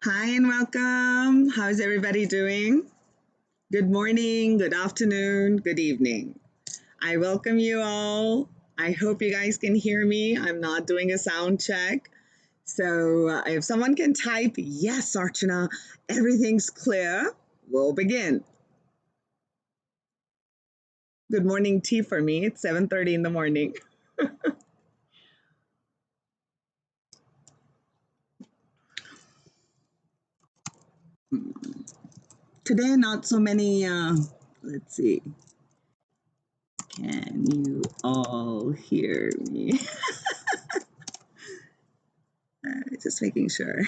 Hi and welcome. How's everybody doing? Good morning, good afternoon, good evening. I welcome you all. I hope you guys can hear me. I'm not doing a sound check. So if someone can type, yes, Archana, everything's clear, we'll begin. Good morning tea for me. It's 7:30 in the morning. Today, not so many, let's see. Can you all hear me? Just making sure.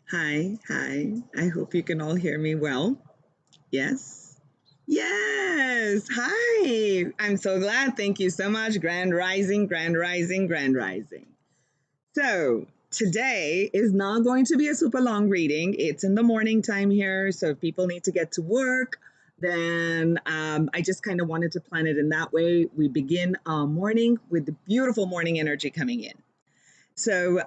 Hi, hi. I hope you can all hear me well. Yes? Yes. Hi. I'm so glad. Thank you so much. Grand Rising, Grand Rising, Grand Rising. So, today is not going to be a super long reading. It's in the morning time here. So, if people need to get to work, then I just kind of wanted to plan it in that way. We begin our morning with the beautiful morning energy coming in. So,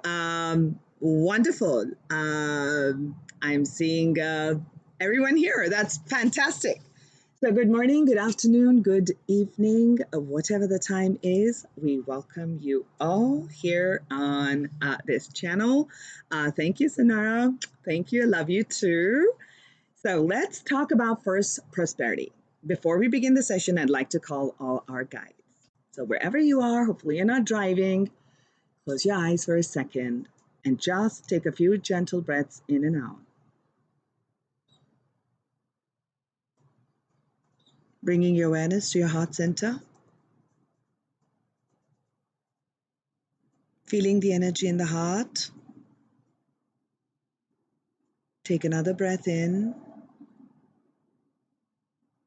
wonderful. I'm seeing everyone here. That's fantastic. So, good morning, good afternoon, good evening, whatever the time is. We welcome you all here on this channel. Thank you, Sonara. Thank you. I love you too. So, let's talk about first prosperity. Before we begin the session, I'd like to call all our guides. So, wherever you are, hopefully you're not driving. Close your eyes for a second and just take a few gentle breaths in and out. Bringing your awareness to your heart center. Feeling the energy in the heart. Take another breath in.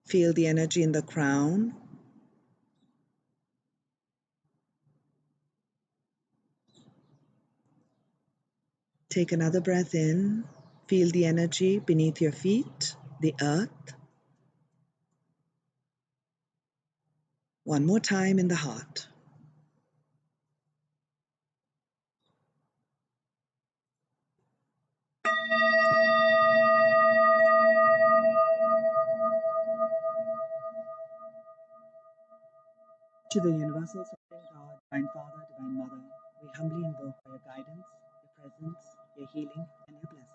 Feel the energy in the crown. Take another breath in. Feel the energy beneath your feet, the earth. One more time in the heart. To the universal supreme God, divine Father, divine Mother, we humbly invoke for your guidance, your presence, your healing, and your blessings.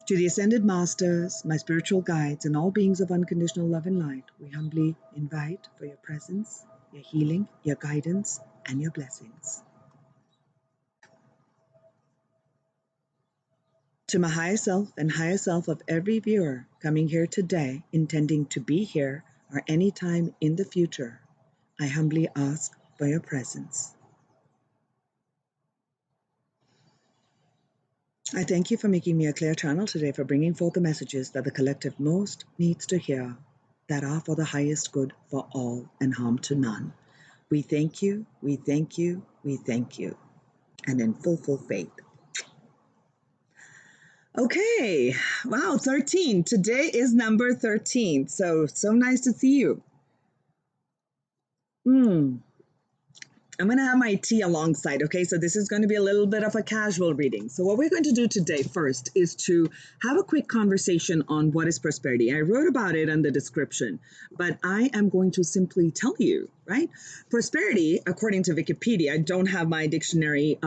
To the Ascended Masters, my spiritual guides, and all beings of unconditional love and light, we humbly invite for your presence, your healing, your guidance, and your blessings. To my higher self and higher self of every viewer coming here today, intending to be here or any time in the future, I humbly ask for your presence. I thank you for making me a clear channel today, for bringing forth the messages that the collective most needs to hear, that are for the highest good for all and harm to none. We thank you, we thank you, we thank you, and in full faith. Okay, wow, 13. Today is number 13. So nice to see you. I'm going to have my tea alongside, okay? So this is going to be a little bit of a casual reading. So what we're going to do today first is to have a quick conversation on what is prosperity. I wrote about it in the description, but I am going to simply tell you, right? Prosperity, according to Wikipedia, I don't have my dictionary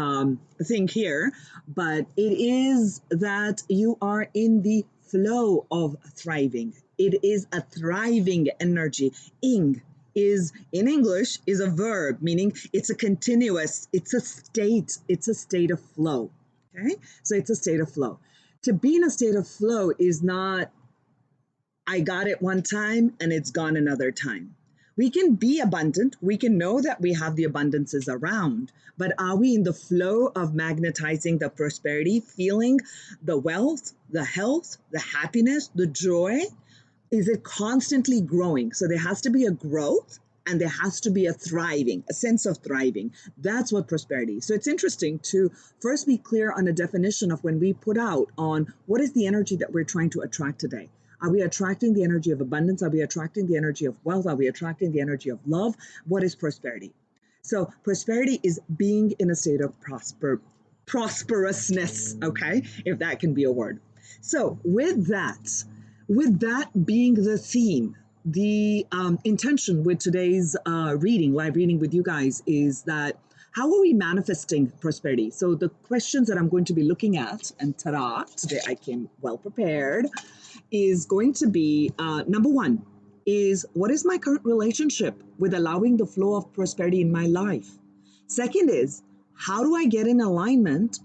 thing here, but it is that you are in the flow of thriving. It is a thriving energy. Ing is in English is a verb, meaning it's a continuous, it's a state of flow. Okay, so it's a state of flow. To be in a state of flow is not I got it one time and it's gone another time. We can be abundant, we can know that we have the abundances around, but are we in the flow of magnetizing the prosperity, feeling the wealth, the health, the happiness, the joy? Is it constantly growing? So there has to be a growth and there has to be a thriving, a sense of thriving. That's what prosperity is. So it's interesting to first be clear on a definition of when we put out on what is the energy that we're trying to attract today. Are we attracting the energy of abundance? Are we attracting the energy of wealth? Are we attracting the energy of love? What is prosperity? So prosperity is being in a state of prosperousness, okay, if that can be a word. So with that being the theme, the intention with today's live reading with you guys is that how are we manifesting prosperity? So the questions that I'm going to be looking at, and ta-da, today I came well prepared, is going to be number one is what is my current relationship with allowing the flow of prosperity in my life? Second is how do I get in alignment,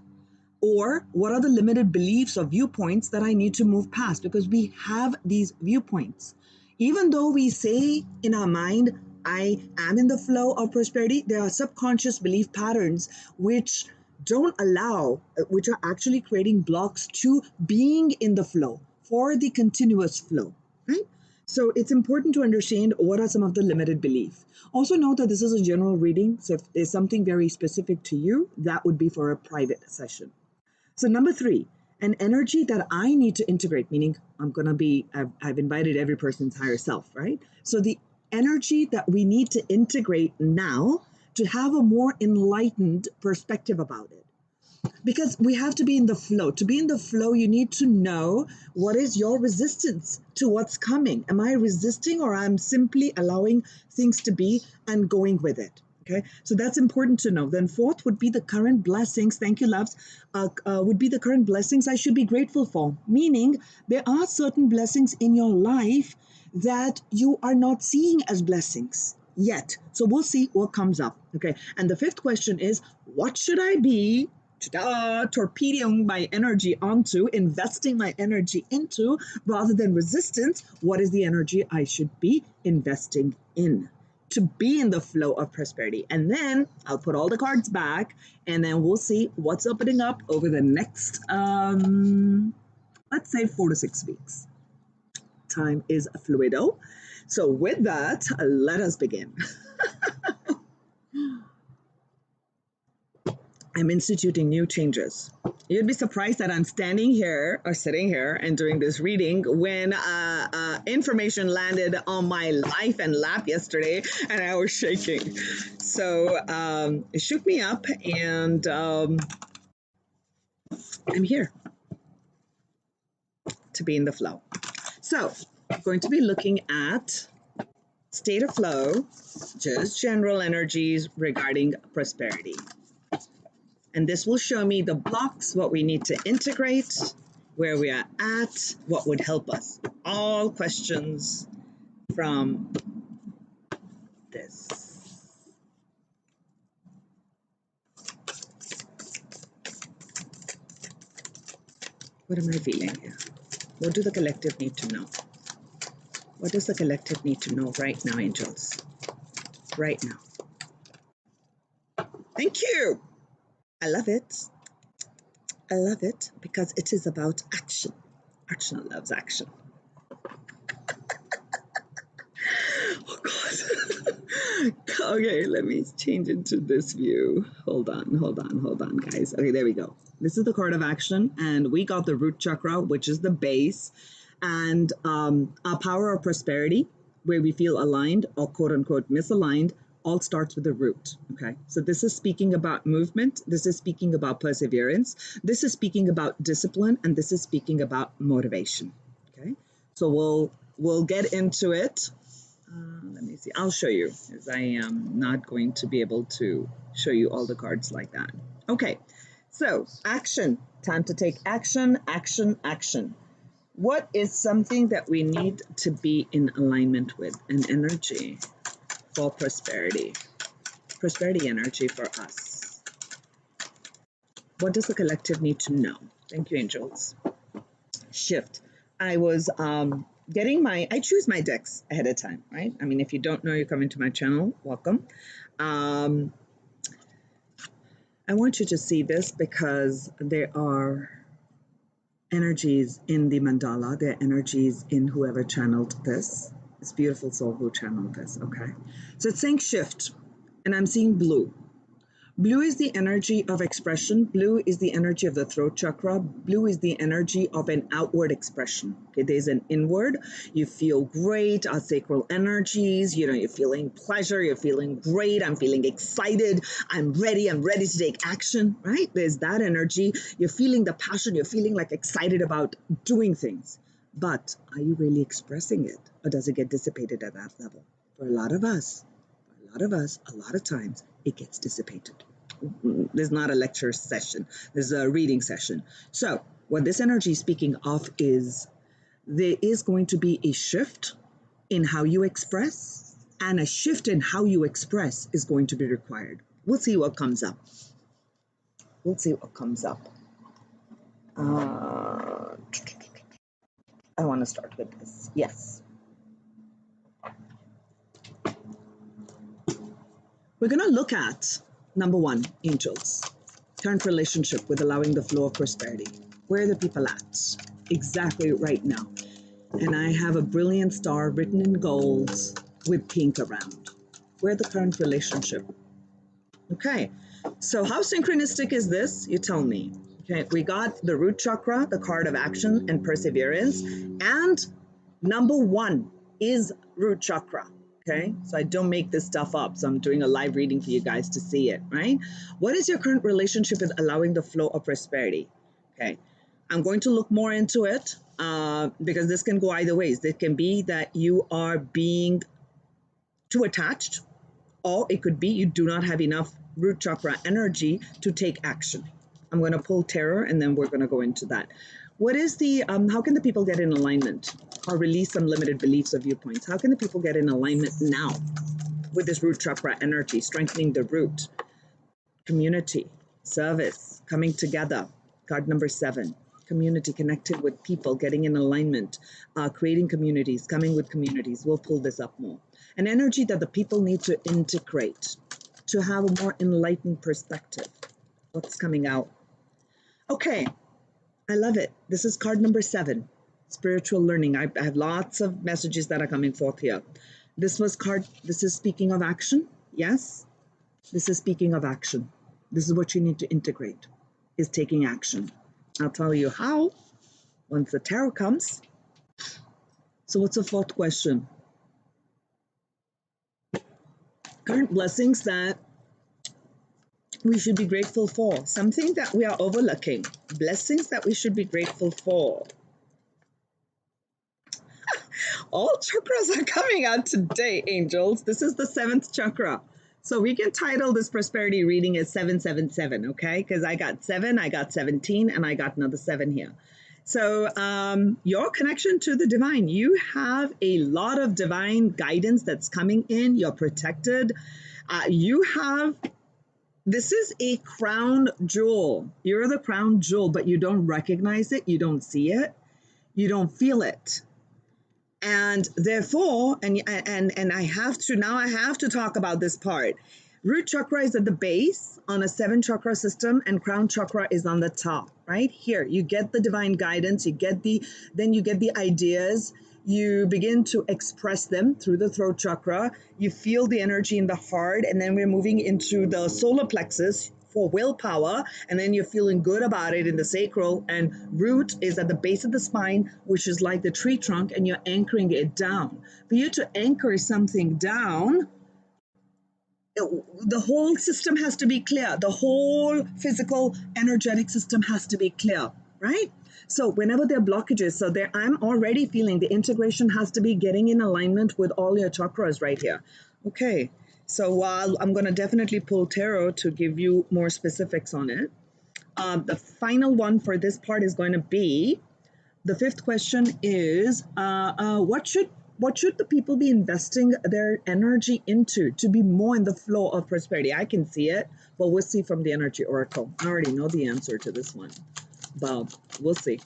or what are the limited beliefs or viewpoints that I need to move past? Because we have these viewpoints. Even though we say in our mind, I am in the flow of prosperity, there are subconscious belief patterns which don't allow, which are actually creating blocks to being in the flow, for the continuous flow, right? So it's important to understand what are some of the limited beliefs. Also note that this is a general reading, so if there's something very specific to you, that would be for a private session. So number three, an energy that I need to integrate, meaning I've invited every person's higher self, right? So the energy that we need to integrate now to have a more enlightened perspective about it. Because we have to be in the flow. To be in the flow, you need to know what is your resistance to what's coming. Am I resisting, or I'm simply allowing things to be and going with it? Okay, so that's important to know. Then fourth would be the current blessings. Thank you, loves. Would be the current blessings I should be grateful for. Meaning there are certain blessings in your life that you are not seeing as blessings yet. So we'll see what comes up. Okay, and the fifth question is, what should I be torpedoing my energy onto, investing my energy into, rather than resistance? What is the energy I should be investing in to be in the flow of prosperity? And then I'll put all the cards back, and then we'll see what's opening up over the next, let's say 4 to 6 weeks. Time is fluido. So with that, let us begin. I'm instituting new changes. You'd be surprised that I'm standing here or sitting here and doing this reading when information landed on my life and lap yesterday, and I was shaking. So it shook me up, and I'm here to be in the flow. So I'm going to be looking at state of flow, just general energies regarding prosperity. And this will show me the blocks, what we need to integrate, where we are at, what would help us. All questions from this. What am I feeling here? What do the collective need to know? What does the collective need to know right now, angels? Right now. Thank you. I love it. I love it because it is about action. Archana loves action. Oh, God. Okay, let me change into this view. Hold on, guys. Okay, there we go. This is the card of action, and we got the root chakra, which is the base, and our power of prosperity, where we feel aligned or quote-unquote misaligned, all starts with the root. Okay, so this is speaking about movement, this is speaking about perseverance, this is speaking about discipline, and this is speaking about motivation. Okay, so we'll get into it. Let me see, I'll show you, as I am not going to be able to show you all the cards like that. Okay, so action, time to take action, action. What is something that we need to be in alignment with, an energy for prosperity energy for us? What does the collective need to know? Thank you, angels. Shift. I was I choose my decks ahead of time, right? I mean, if you don't know, you're coming to my channel, welcome. I want you to see this because there are energies in the mandala, there are energies in whoever channeled this. It's beautiful soul who channeled this, okay? So it's saying shift, and I'm seeing blue. Blue is the energy of expression. Blue is the energy of the throat chakra. Blue is the energy of an outward expression. Okay, there's an inward. You feel great, sacral energies. You know, you're feeling pleasure. You're feeling great. I'm feeling excited. I'm ready to take action, right? There's that energy. You're feeling the passion. You're feeling like excited about doing things. But are you really expressing it? Or does it get dissipated at that level? For a lot of us, a lot of times, it gets dissipated. There's not a lecture session, there's a reading session. So what this energy is speaking of is there is going to be a shift in how you express, and a shift in how you express is going to be required. We'll see what comes up. We'll see what comes up. I want to start with this. Yes. We're going to look at number one, angels. Current relationship with allowing the flow of prosperity. Where are the people at? Exactly right now. And I have a brilliant star written in gold with pink around. Where the current relationship? Okay, so how synchronistic is this? You tell me. Okay, we got the root chakra, the card of action and perseverance, and number one is root chakra. Okay, so I don't make this stuff up. So I'm doing a live reading for you guys to see it, right? What is your current relationship with allowing the flow of prosperity? Okay, I'm going to look more into it because this can go either ways. It can be that you are being too attached, or it could be you do not have enough root chakra energy to take action. I'm going to pull tarot and then we're going to go into that. What is the, how can the people get in alignment or release some limited beliefs or viewpoints? How can the people get in alignment now with this root chakra energy, strengthening the root? Community, service, coming together. Card number 7. Community, connected with people, getting in alignment, creating communities, coming with communities. We'll pull this up more. An energy that the people need to integrate to have a more enlightened perspective. What's coming out? Okay, I love it. This is card number 7, spiritual learning. I have lots of messages that are coming forth here. This is speaking of action. Yes, this is speaking of action. This is what you need to integrate, is taking action. I'll tell you how once the tarot comes. So what's the 4th question? Current blessings that we should be grateful for. Something that we are overlooking. Blessings that we should be grateful for. All chakras are coming out today, angels. This is the 7th chakra. So we can title this prosperity reading as 777, okay? Because I got 7, I got 17, and I got another 7 here. So your connection to the divine, you have a lot of divine guidance that's coming in. You're protected. This is a crown jewel. You're the crown jewel, but you don't recognize it. You don't see it. You don't feel it. And therefore, and I have to talk about this part. Root chakra is at the base on a 7 chakra system, and crown chakra is on the top, right? Here, you get the divine guidance, then you get the ideas, you begin to express them through the throat chakra, you feel the energy in the heart, and then we're moving into the solar plexus for willpower, and then you're feeling good about it in the sacral, and root is at the base of the spine, which is like the tree trunk, and you're anchoring it down. For you to anchor something down, the whole system has to be clear. The whole physical energetic system has to be clear, right? So whenever there are blockages, I'm already feeling the integration has to be getting in alignment with all your chakras right here. Okay, so while I'm going to definitely pull tarot to give you more specifics on it, the final one for this part is going to be, the 5th question is, what should the people be investing their energy into to be more in the flow of prosperity? I can see it, but we'll see from the energy oracle. I already know the answer to this one, but we'll see.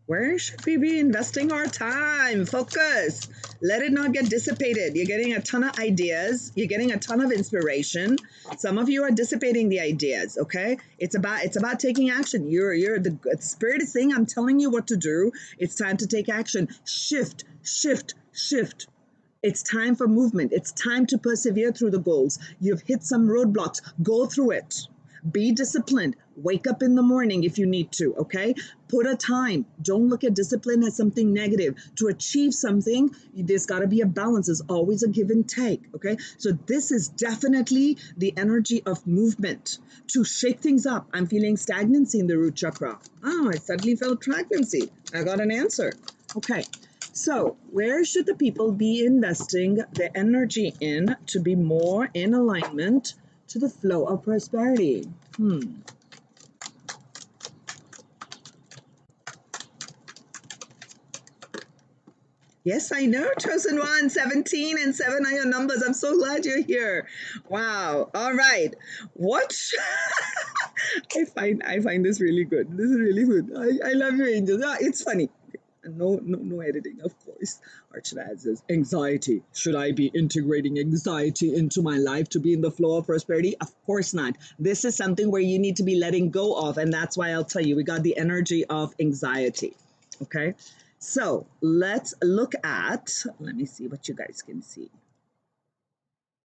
Where should we be investing our time? Focus. Let it not get dissipated. You're getting a ton of ideas. You're getting a ton of inspiration. Some of you are dissipating the ideas, okay? It's about taking action. The spirit is saying, I'm telling you what to do. It's time to take action. Shift, shift, shift. It's time for movement. It's time to persevere through the goals. You've hit some roadblocks. Go through it. Be disciplined. Wake up in the morning if you need to, okay? Put a time. Don't look at discipline as something negative. To achieve something, there's got to be a balance. There's always a give and take, okay? So this is definitely the energy of movement to shake things up. I'm feeling stagnancy in the root chakra. Oh, I suddenly felt stagnancy. I got an answer. Okay. So where should the people be investing their energy in to be more in alignment to the flow of prosperity? Yes, I know, chosen one. 17 and 7 are your numbers. I'm so glad you're here. Wow. All right. What? I find this really good. This is really good. I love your angels. It's funny. No editing, of course. Archana says, anxiety. Should I be integrating anxiety into my life to be in the flow of prosperity? Of course not. This is something where you need to be letting go of, and that's why I'll tell you, we got the energy of anxiety. Okay? So let's look at, let me see what you guys can see.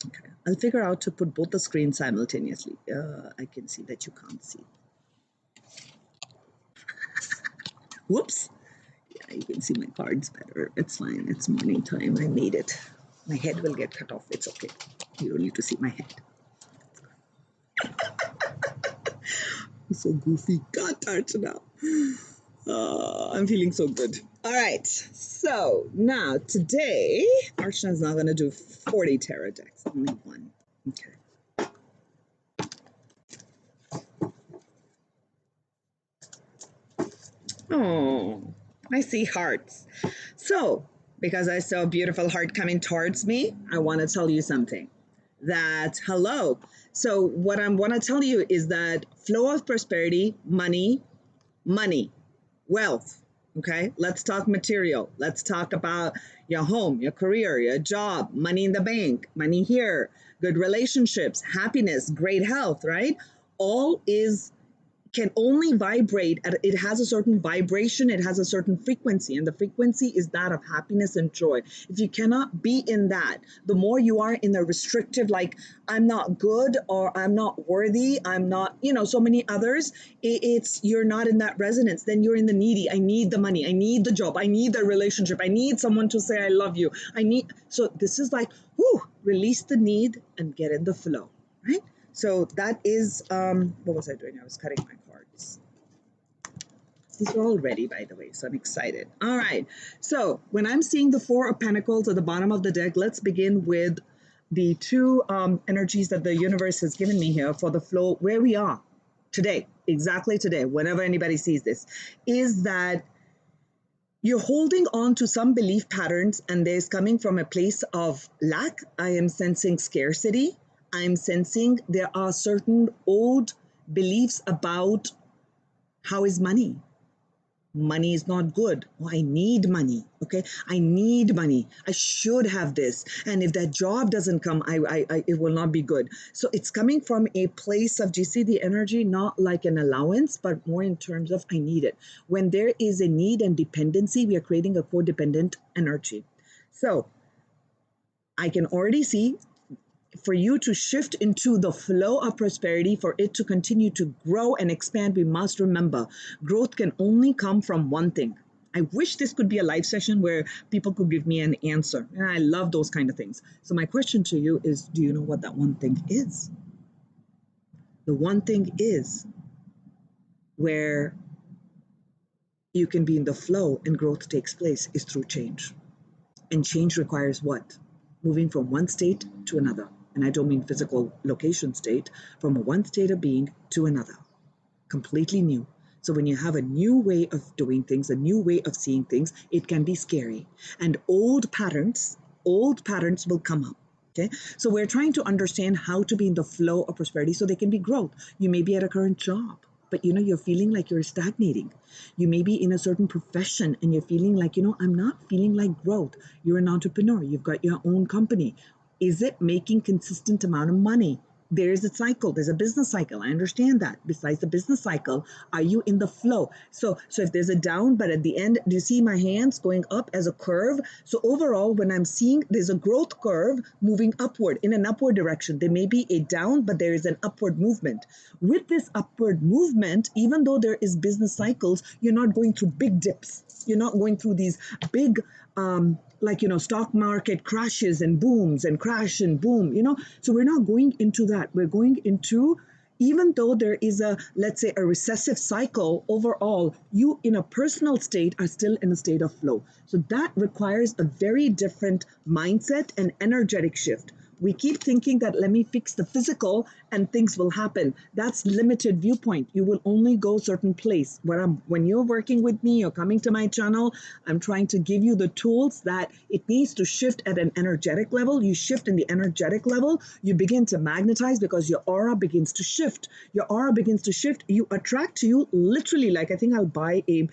Okay, I'll figure out to put both the screens simultaneously. I can see that you can't see. Whoops. Yeah, you can see my cards better. It's fine. It's morning time. I made it. My head will get cut off. It's okay. You don't need to see my head. I'm so goofy. God, Archana. I'm feeling so good. All right. So now today, Archana's not going to do 40 tarot decks. Only one. Okay. Oh, I see hearts. So, because I saw a beautiful heart coming towards me, I want to tell you something. That, hello. So what I want to tell you is that flow of prosperity, money, wealth. Okay, let's talk material. Let's talk about your home, your career, your job, money in the bank, money here, good relationships, happiness, great health, right? All can only vibrate at, it has a certain vibration, it has a certain frequency, and the frequency is that of happiness and joy. If you cannot be in that, the more you are in a restrictive, like I'm not good or I'm not worthy, I'm not, so many others, it's you're not in that resonance. Then you're in the needy. I need the money, I need the job, I need the relationship, I need someone to say I love you, so this is like, release the need and get in the flow, right? So that is, what was I doing? I was cutting my cards. These are all ready, by the way, so I'm excited. All right. So when I'm seeing the Four of Pentacles at the bottom of the deck, let's begin with the two energies that the universe has given me here for the flow where we are today, exactly today, whenever anybody sees this, is that you're holding on to some belief patterns and there's coming from a place of lack. I am sensing scarcity. I'm sensing there are certain old beliefs about how is money. Money is not good. Oh, I need money. Okay, I need money. I should have this. And if that job doesn't come, it will not be good. So it's coming from a place of, do you see the energy? Not like an allowance, but more in terms of I need it. When there is a need and dependency, we are creating a codependent energy. So I can already see, for you to shift into the flow of prosperity, for it to continue to grow and expand, we must remember growth can only come from one thing. I wish this could be a live session where people could give me an answer. And I love those kind of things. So my question to you is, do you know what that one thing is? The one thing is where you can be in the flow and growth takes place is through change. And change requires what? Moving from one state to another. And I don't mean physical location state, from one state of being to another, completely new. So when you have a new way of doing things, a new way of seeing things, it can be scary. And old patterns will come up. Okay, so we're trying to understand how to be in the flow of prosperity so there can be growth. You may be at a current job. but you're feeling like you're stagnating. You may be in a certain profession and you're feeling like, I'm not feeling like growth. You're an entrepreneur, you've got your own company. Is it making consistent amount of money? There's a cycle, there's a business cycle. I understand that. Besides the business cycle, are you in the flow? So if there's a down, but at the end, do you see my hands going up as a curve? So overall, when I'm seeing there's a growth curve moving upward in an upward direction, there may be a down, but there is an upward movement. With this upward movement, even though there is business cycles, you're not going through big dips. You're not going through these big stock market crashes and booms and crash and boom, So we're not going into that. We're going into, even though there is let's say a recessive cycle, overall, you in a personal state are still in a state of flow. So that requires a very different mindset and energetic shift. We keep thinking that let me fix the physical and things will happen. That's limited viewpoint. You will only go certain place. When you're working with me or coming to my channel, I'm trying to give you the tools that it needs to shift at an energetic level. You shift in the energetic level, you begin to magnetize because your aura begins to shift. Your aura begins to shift. You attract to you literally, like I think I'll buy a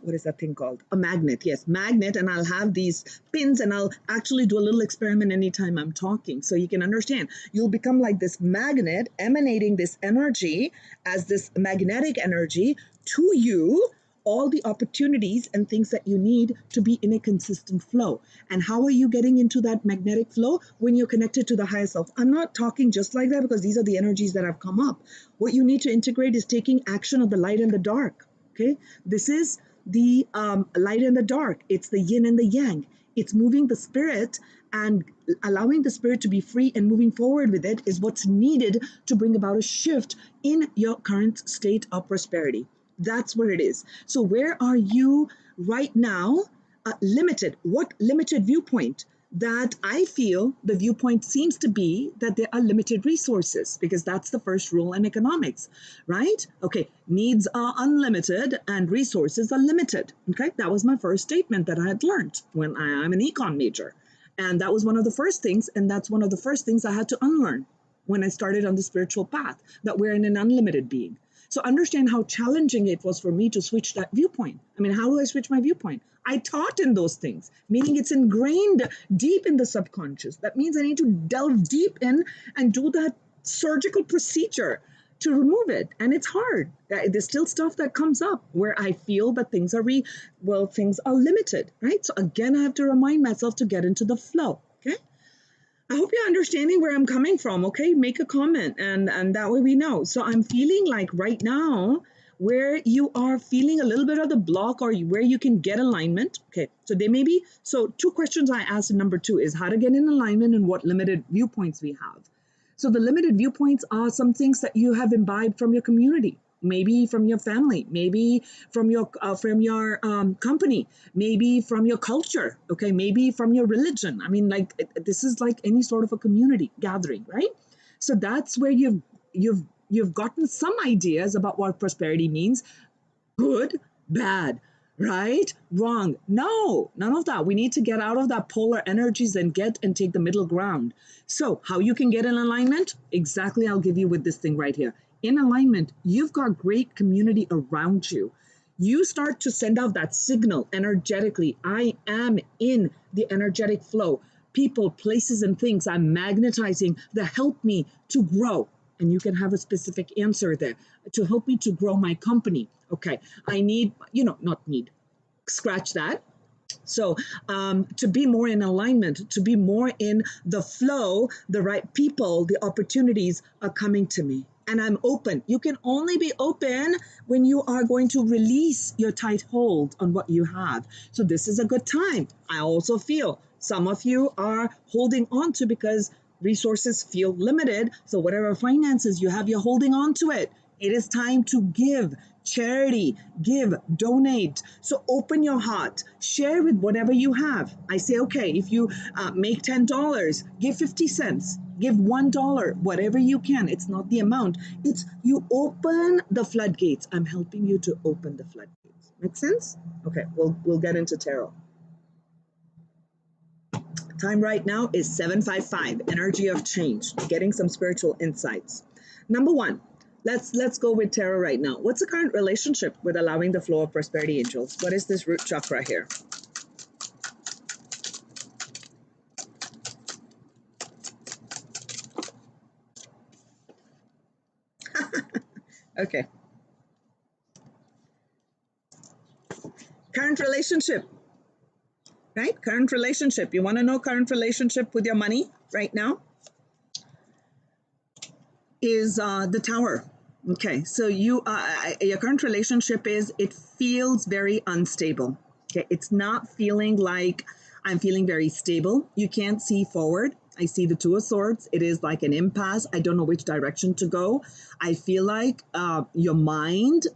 what is that thing called? A magnet. Yes, magnet. And I'll have these pins and I'll actually do a little experiment anytime I'm talking. So you can understand, you'll become like this magnet emanating this energy as this magnetic energy to you, all the opportunities and things that you need to be in a consistent flow. And how are you getting into that magnetic flow? When you're connected to the higher self. I'm not talking just like that because these are the energies that have come up. What you need to integrate is taking action of the light and the dark. Okay, this is the light and the dark. It's the yin and the yang. It's moving the spirit and allowing the spirit to be free and moving forward with it is what's needed to bring about a shift in your current state of prosperity. That's where it is. So where are you right now? Limited. What limited viewpoint? That I feel the viewpoint seems to be that there are limited resources, because that's the first rule in economics, right? Okay, needs are unlimited and resources are limited. Okay, that was my first statement that I had learned when I'm an econ major. And that was one of the first things, and that's one of the first things I had to unlearn when I started on the spiritual path, that we're in an unlimited being. So understand how challenging it was for me to switch that viewpoint. I mean, how do I switch my viewpoint? I taught in those things, meaning it's ingrained deep in the subconscious. That means I need to delve deep in and do that surgical procedure to remove it. And it's hard. There's still stuff that comes up where I feel that things are things are limited, right? So again, I have to remind myself to get into the flow, okay? I hope you're understanding where I'm coming from, okay? Make a comment and that way we know. So I'm feeling like right now where you are feeling a little bit of the block or where you can get alignment. Okay, so there may be, so two questions I asked in number 2 is how to get in alignment and what limited viewpoints we have. So the limited viewpoints are some things that you have imbibed from your community. Maybe from your family, maybe from your company, maybe from your culture, okay, maybe from your religion. I mean, like this is like any sort of a community gathering, right? So that's where you've gotten some ideas about what prosperity means. Good, bad, right, wrong. No, none of that. We need to get out of that polar energies and take the middle ground. So how you can get in alignment? Exactly, I'll give you with this thing right here. In alignment, you've got great community around you. You start to send out that signal energetically. I am in the energetic flow. People, places, and things I'm magnetizing that help me to grow. And you can have a specific answer there to help me to grow my company. Okay, I need, scratch that. So to be more in alignment, to be more in the flow, the right people, the opportunities are coming to me. And I'm open. You can only be open when you are going to release your tight hold on what you have. So this is a good time. I also feel some of you are holding on to because resources feel limited. So whatever finances you have, you're holding on to it. It is time to give. Charity, give, donate. So open your heart, share with whatever you have. I say, okay, if you make $10, give 50 cents, give $1, whatever you can. It's not the amount. It's you open the floodgates. I'm helping you to open the floodgates. Make sense? Okay, we'll get into tarot. Time right now is 7:55, energy of change, getting some spiritual insights. Number 1, Let's go with tarot right now. What's the current relationship with allowing the flow of prosperity, angels? What is this root chakra here? Okay. Current relationship, right? Current relationship. You want to know current relationship with your money right now? Is the Tower. Okay, so your current relationship is, it feels very unstable. Okay, it's not feeling like I'm feeling very stable. You can't see forward. I see the Two of Swords. It is like an impasse. I don't know which direction to go. I feel like your mind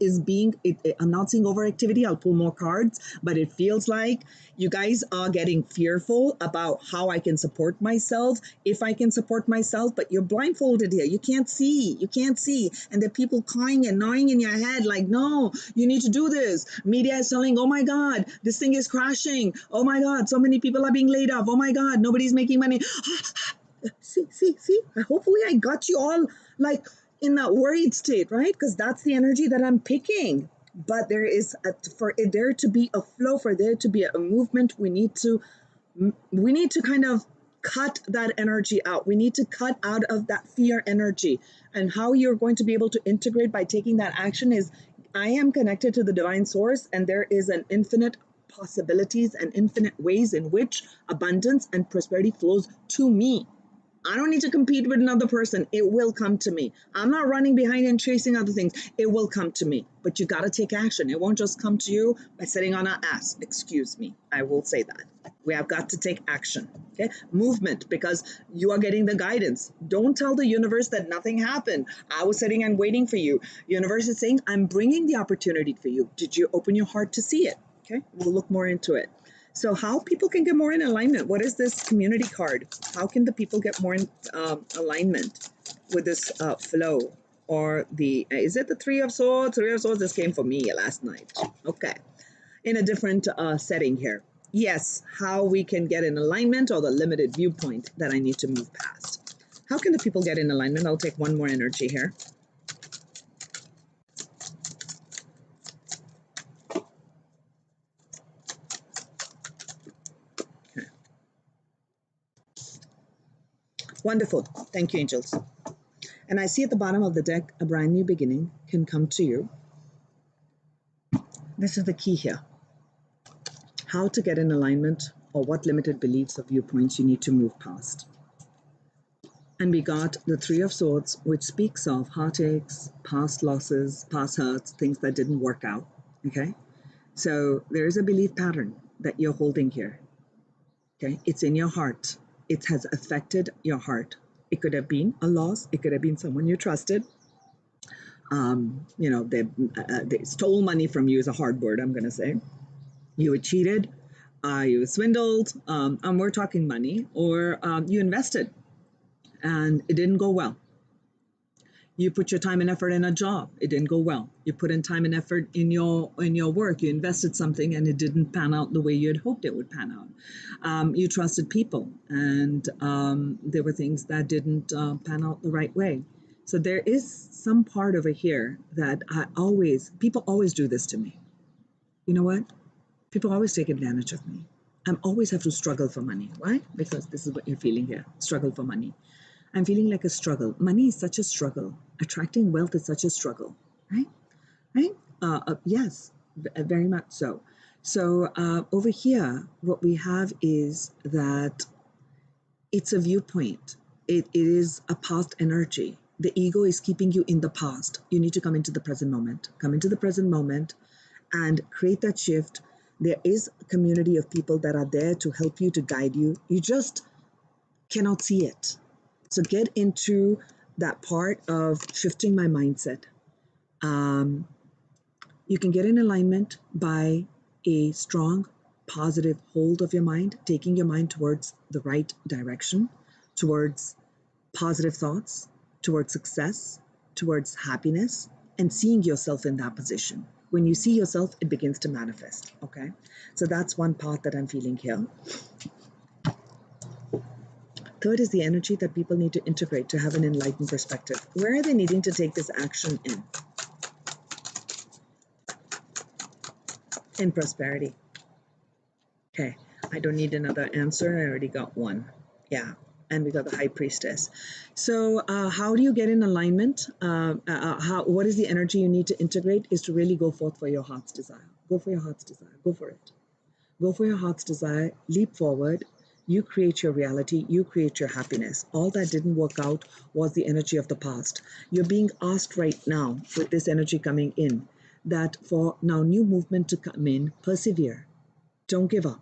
is being, I'm not seeing overactivity. I'll pull more cards, but it feels like you guys are getting fearful about how I can support myself, if I can support myself, but you're blindfolded here. You can't see. And there are people crying and gnawing in your head like, no, you need to do this. Media is telling, oh my God, this thing is crashing. Oh my God, so many people are being laid off. Oh my God, nobody's making money. See. Hopefully I got you all like in that worried state, right? Because that's the energy that I'm picking. But there is for there to be a flow, for there to be a movement, we need to kind of cut that energy out. We need to cut out of that fear energy. And how you're going to be able to integrate by taking that action is, I am connected to the divine source, and there is an infinite possibilities and infinite ways in which abundance and prosperity flows to me. I don't need to compete with another person. It will come to me. I'm not running behind and chasing other things. It will come to me. But you got to take action. It won't just come to you by sitting on our ass. Excuse me. I will say that. We have got to take action. Okay? Movement, because you are getting the guidance. Don't tell the universe that nothing happened. I was sitting and waiting for you. Universe is saying, I'm bringing the opportunity for you. Did you open your heart to see it? Okay? We'll look more into it. So how people can get more in alignment? What is this community card? How can the people get more in alignment with this flow? Or is it the Three of Swords? Three of Swords, this came for me last night. Okay. In a different setting here. Yes, how we can get in alignment, or the limited viewpoint that I need to move past. How can the people get in alignment? I'll take one more energy here. Wonderful. Thank you, angels. And I see at the bottom of the deck, a brand new beginning can come to you. This is the key here. How to get in alignment, or what limited beliefs or viewpoints you need to move past. And we got the Three of Swords, which speaks of heartaches, past losses, past hurts, things that didn't work out. Okay? So there is a belief pattern that you're holding here. Okay? It's in your heart. It has affected your heart. It could have been a loss. It could have been someone you trusted. They stole money from you is a hard word, I'm going to say. You were cheated. You were swindled. And we're talking money. Or you invested and it didn't go well. You put your time and effort in a job. It didn't go well. You put in time and effort in your work. You invested something and it didn't pan out the way you had hoped it would pan out. You trusted people, and there were things that didn't pan out the right way. So there is some part over here that people always do this to me. You know what? People always take advantage of me. I always have to struggle for money. Why? Because this is what you're feeling here. Struggle for money. I'm feeling like a struggle. Money is such a struggle. Attracting wealth is such a struggle, right? Right? Yes, very much so. So over here, what we have is that it's a viewpoint. It is a past energy. The ego is keeping you in the past. You need to come into the present moment. Come into the present moment and create that shift. There is a community of people that are there to help you, to guide you. You just cannot see it. So get into that part of shifting my mindset. You can get in alignment by a strong, positive hold of your mind, taking your mind towards the right direction, towards positive thoughts, towards success, towards happiness, and seeing yourself in that position. When you see yourself, it begins to manifest, okay? So that's one part that I'm feeling here. Third is the energy that people need to integrate to have an enlightened perspective. Where are they needing to take this action in? In prosperity. Okay, I don't need another answer. I already got one. Yeah, and we got the high priestess. So how do you get in alignment? What is the energy you need to integrate is to really go forth for your heart's desire. Go for your heart's desire. Go for it. Go for your heart's desire. Leap forward. You create your reality. You create your happiness. All that didn't work out was the energy of the past. You're being asked right now with this energy coming in that for now new movement to come in, persevere. Don't give up.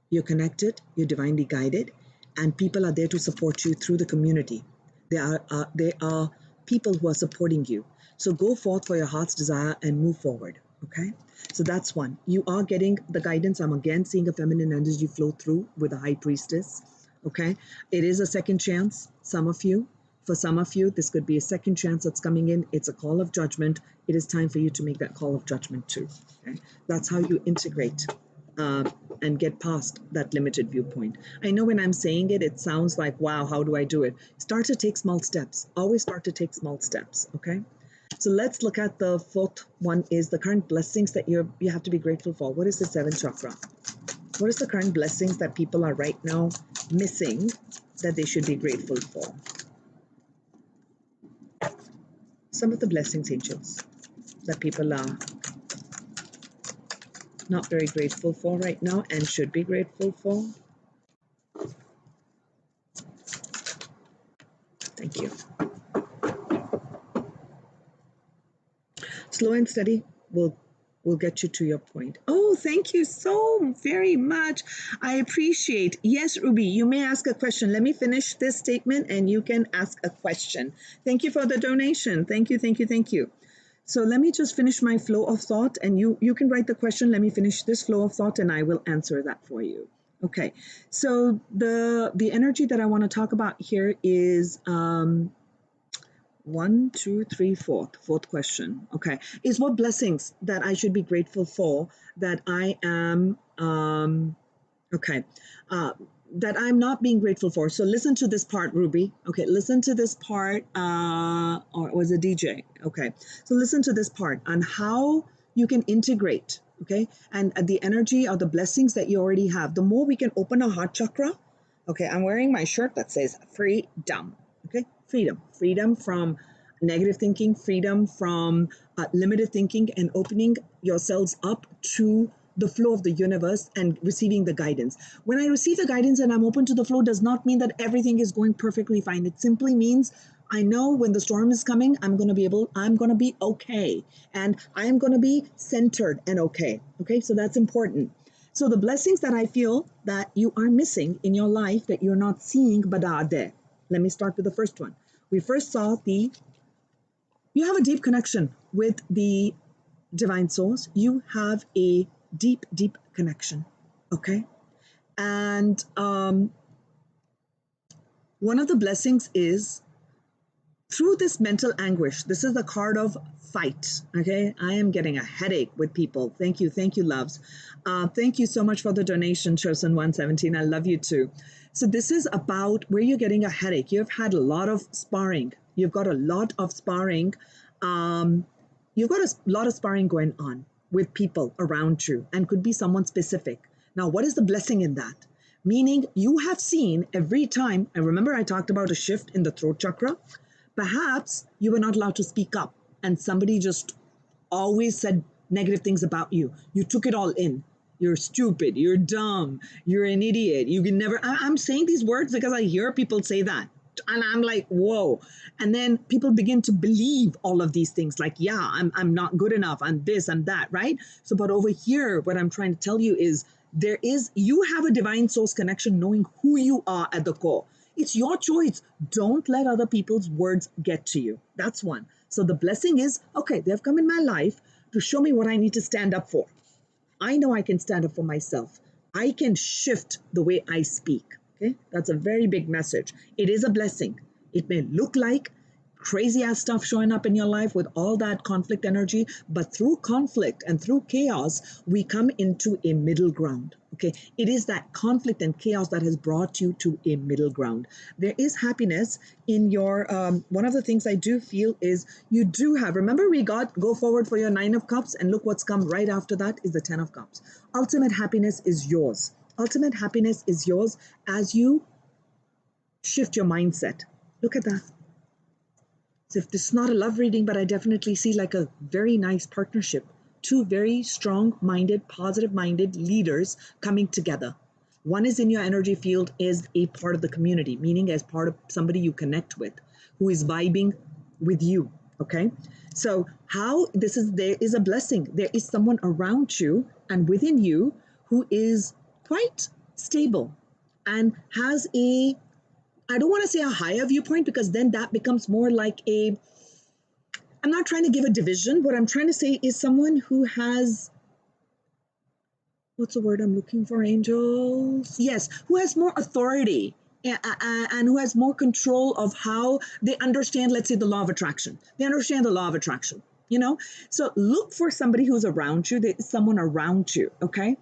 You're connected, you're divinely guided, and people are there to support you through the community. There are people who are supporting you. So go forth for your heart's desire and move forward, okay? So that's one. You are getting the guidance. I'm again seeing a feminine energy flow through with a high priestess, okay? It is a second chance, some of you. For some of you, this could be a second chance that's coming in. It's a call of judgment. It is time for you to make that call of judgment too, okay? That's how you integrate and get past that limited viewpoint. I know when I'm saying it, it sounds like, wow, how do I do it? Start to take small steps. Always start to take small steps, okay? So let's look at the fourth one is the current blessings that you have to be grateful for. What is the seventh chakra? What is the current blessings that people are right now missing that they should be grateful for? Some of the blessings, angels, that people are not very grateful for right now and should be grateful for. Thank you. Slow and steady will get you to your point. Oh, thank you so very much. I appreciate. Yes, Ruby, you may ask a question. Let me finish this statement and you can ask a question. Thank you for the donation. Thank you, thank you, thank you. So let me just finish my flow of thought and you can write the question. Let me finish this flow of thought and I will answer that for you. Okay, so the energy that I want to talk about here is 1, 2, 3, fourth question. Okay, is what blessings that I should be grateful for that I am that I'm not being grateful for. So listen to this part, Ruby. Okay, listen to this part, or was it DJ? Okay, so listen to this part on how you can integrate, okay, and the energy or the blessings that you already have. The more we can open our heart chakra, okay, I'm wearing my shirt that says freedom, okay, freedom from negative thinking, freedom from limited thinking, and opening yourselves up to the flow of the universe and receiving the guidance. When I receive the guidance and I'm open to the flow does not mean that everything is going perfectly fine. It simply means I know when the storm is coming, I'm going to be okay. And I'm going to be centered and okay. Okay, so that's important. So the blessings that I feel that you are missing in your life that you're not seeing but are there. Let me start with the first one. We first saw you have a deep connection with the divine source. You have a deep connection, okay? And one of the blessings is through this mental anguish. This is the card of fight, okay? I am getting a headache with people. Thank you, loves. Thank you so much for the donation, Chosen 117. I love you too. So this is about where you're getting a headache. You've had a lot of sparring. You've got a lot of sparring. You've got a lot of sparring going on with people around you and could be someone specific. Now, what is the blessing in that? Meaning you have seen every time, and remember I talked about a shift in the throat chakra, perhaps you were not allowed to speak up and somebody just always said negative things about you. You took it all in. You're stupid, you're dumb, you're an idiot, you can never, I'm saying these words because I hear people say that. And I'm like, whoa. And then people begin to believe all of these things like, yeah, I'm not good enough. I'm this, I'm that, right? So, but over here, what I'm trying to tell you is you have a divine source connection knowing who you are at the core. It's your choice. Don't let other people's words get to you. That's one. So the blessing is, okay, they've come in my life to show me what I need to stand up for. I know I can stand up for myself. I can shift the way I speak. Okay, that's a very big message. It is a blessing. It may look like crazy ass stuff showing up in your life with all that conflict energy, but through conflict and through chaos, we come into a middle ground. Okay, it is that conflict and chaos that has brought you to a middle ground. There is happiness in your, one of the things I do feel is you do have, remember we got go forward for your 9 of Cups, and look what's come right after that is the 10 of Cups. Ultimate happiness is yours. Ultimate happiness is yours as you shift your mindset. Look at that. So if this is not a love reading, but I definitely see like a very nice partnership. Two very strong-minded, positive-minded leaders coming together. One is in your energy field as a part of the community, meaning as part of somebody you connect with, who is vibing with you, okay? So how this is, there is a blessing. There is someone around you and within you who is quite stable and has a, I don't want to say a higher viewpoint because then that becomes more like a, I'm not trying to give a division. What I'm trying to say is someone who has, what's the word I'm looking for, angels? Yes, who has more authority and who has more control of how they understand, let's say, the law of attraction. They understand the law of attraction, you know? So look for somebody who's around you. There is someone around you, okay?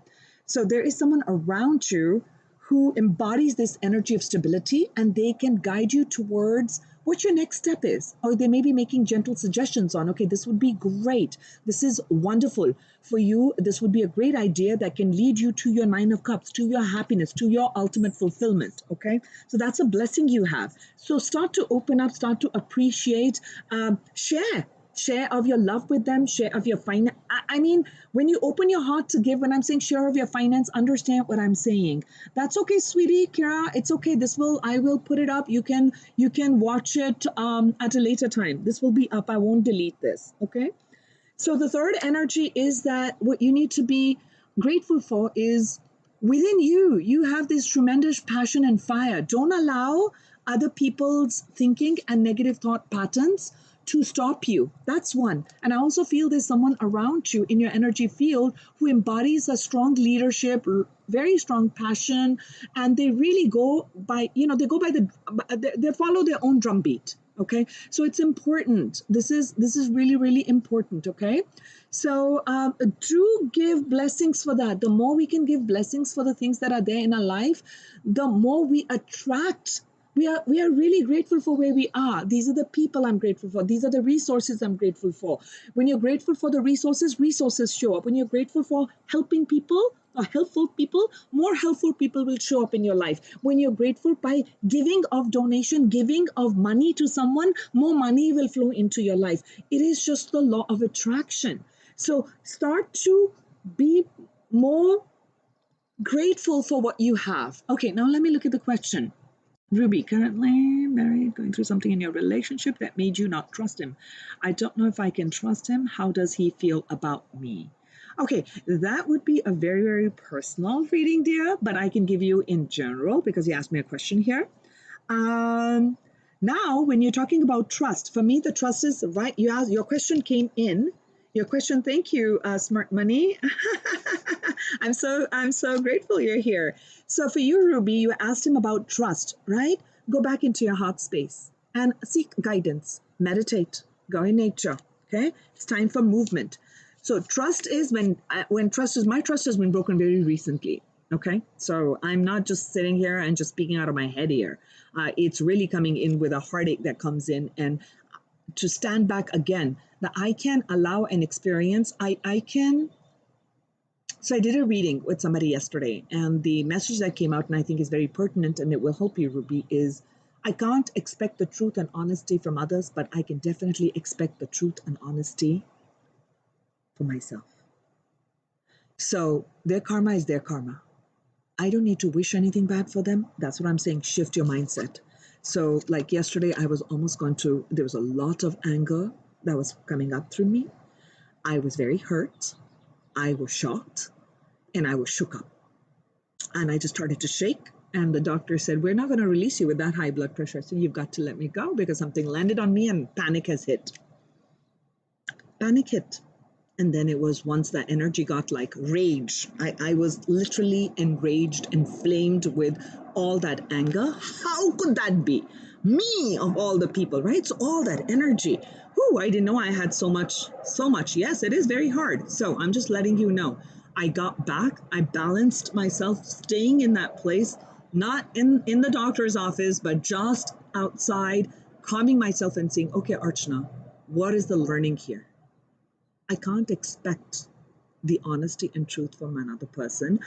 So there is someone around you who embodies this energy of stability, and they can guide you towards what your next step is. Or they may be making gentle suggestions on, okay, this would be great. This is wonderful for you. This would be a great idea that can lead you to your 9 of Cups, to your happiness, to your ultimate fulfillment, okay? So that's a blessing you have. So start to open up, start to appreciate, share of your love with them, share of your finance. I mean, when you open your heart to give, when I'm saying share of your finance, understand what I'm saying. That's okay, sweetie, Kira. It's okay. I will put it up. You can watch it at a later time. This will be up. I won't delete this. Okay. So the third energy is that what you need to be grateful for is within you. You have this tremendous passion and fire. Don't allow other people's thinking and negative thought patterns to stop you. That's one. And I also feel there's someone around you in your energy field who embodies a strong leadership, very strong passion, and they really go by, they go by they follow their own drumbeat. Okay, so it's important. This is really, really important. Okay, so do give blessings for that. The more we can give blessings for the things that are there in our life, the more we attract. We are really grateful for where we are. These are the people I'm grateful for. These are the resources I'm grateful for. When you're grateful for the resources, resources show up. When you're grateful for helping people or helpful people, more helpful people will show up in your life. When you're grateful by giving of donation, giving of money to someone, more money will flow into your life. It is just the law of attraction. So start to be more grateful for what you have. Okay, now let me look at the question. Ruby, currently married, going through something in your relationship that made you not trust him. I don't know if I can trust him. How does he feel about me? Okay, that would be a very, very personal reading, dear, but I can give you in general because you asked me a question here. Now, when you're talking about trust, for me, the trust is right. Your question came in. Your question, thank you, Smart Money. I'm so grateful you're here. So for you, Ruby, you asked him about trust, right? Go back into your heart space and seek guidance. Meditate. Go in nature. Okay, it's time for movement. So trust is when my trust has been broken very recently. Okay, so I'm not just sitting here and just speaking out of my head here. It's really coming in with a heartache that comes in, and to stand back again, that I can allow an experience. So I did a reading with somebody yesterday, and the message that came out, and I think is very pertinent, and it will help you, Ruby, is I can't expect the truth and honesty from others, but I can definitely expect the truth and honesty for myself. So their karma is their karma. I don't need to wish anything bad for them. That's what I'm saying. Shift your mindset. So like yesterday, I was almost there was a lot of anger that was coming up through me. I was very hurt. I was shocked, and I was shook up. And I just started to shake. And the doctor said, we're not going to release you with that high blood pressure. So you've got to let me go because something landed on me and panic has hit. Panic hit. And then it was once that energy got like rage. I was literally enraged, inflamed with all that anger. How could that be? Me of all the people, right? So all that energy. Whoo, I didn't know I had so much, so much. Yes, it is very hard. So I'm just letting you know. I got back, I balanced myself, staying in that place, not in the doctor's office, but just outside, calming myself and saying, okay, Archana, what is the learning here? I can't expect the honesty and truth from another person.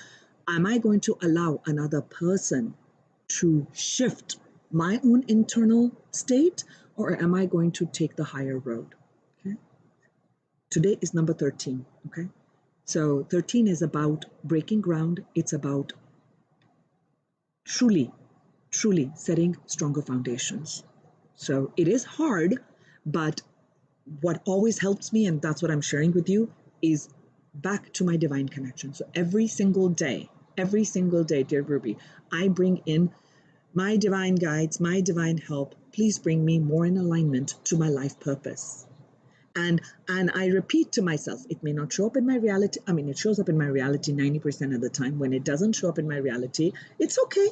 Am I going to allow another person to shift my own internal state, or am I going to take the higher road? Okay. Today is number 13. Okay. So 13 is about breaking ground. It's about truly, truly setting stronger foundations. So it is hard, but what always helps me, and that's what I'm sharing with you, is back to my divine connection. So every single day, dear Ruby, I bring in my divine guides, my divine help. Please bring me more in alignment to my life purpose. And I repeat to myself, it may not show up in my reality. I mean, it shows up in my reality 90% of the time. When it doesn't show up in my reality, it's okay.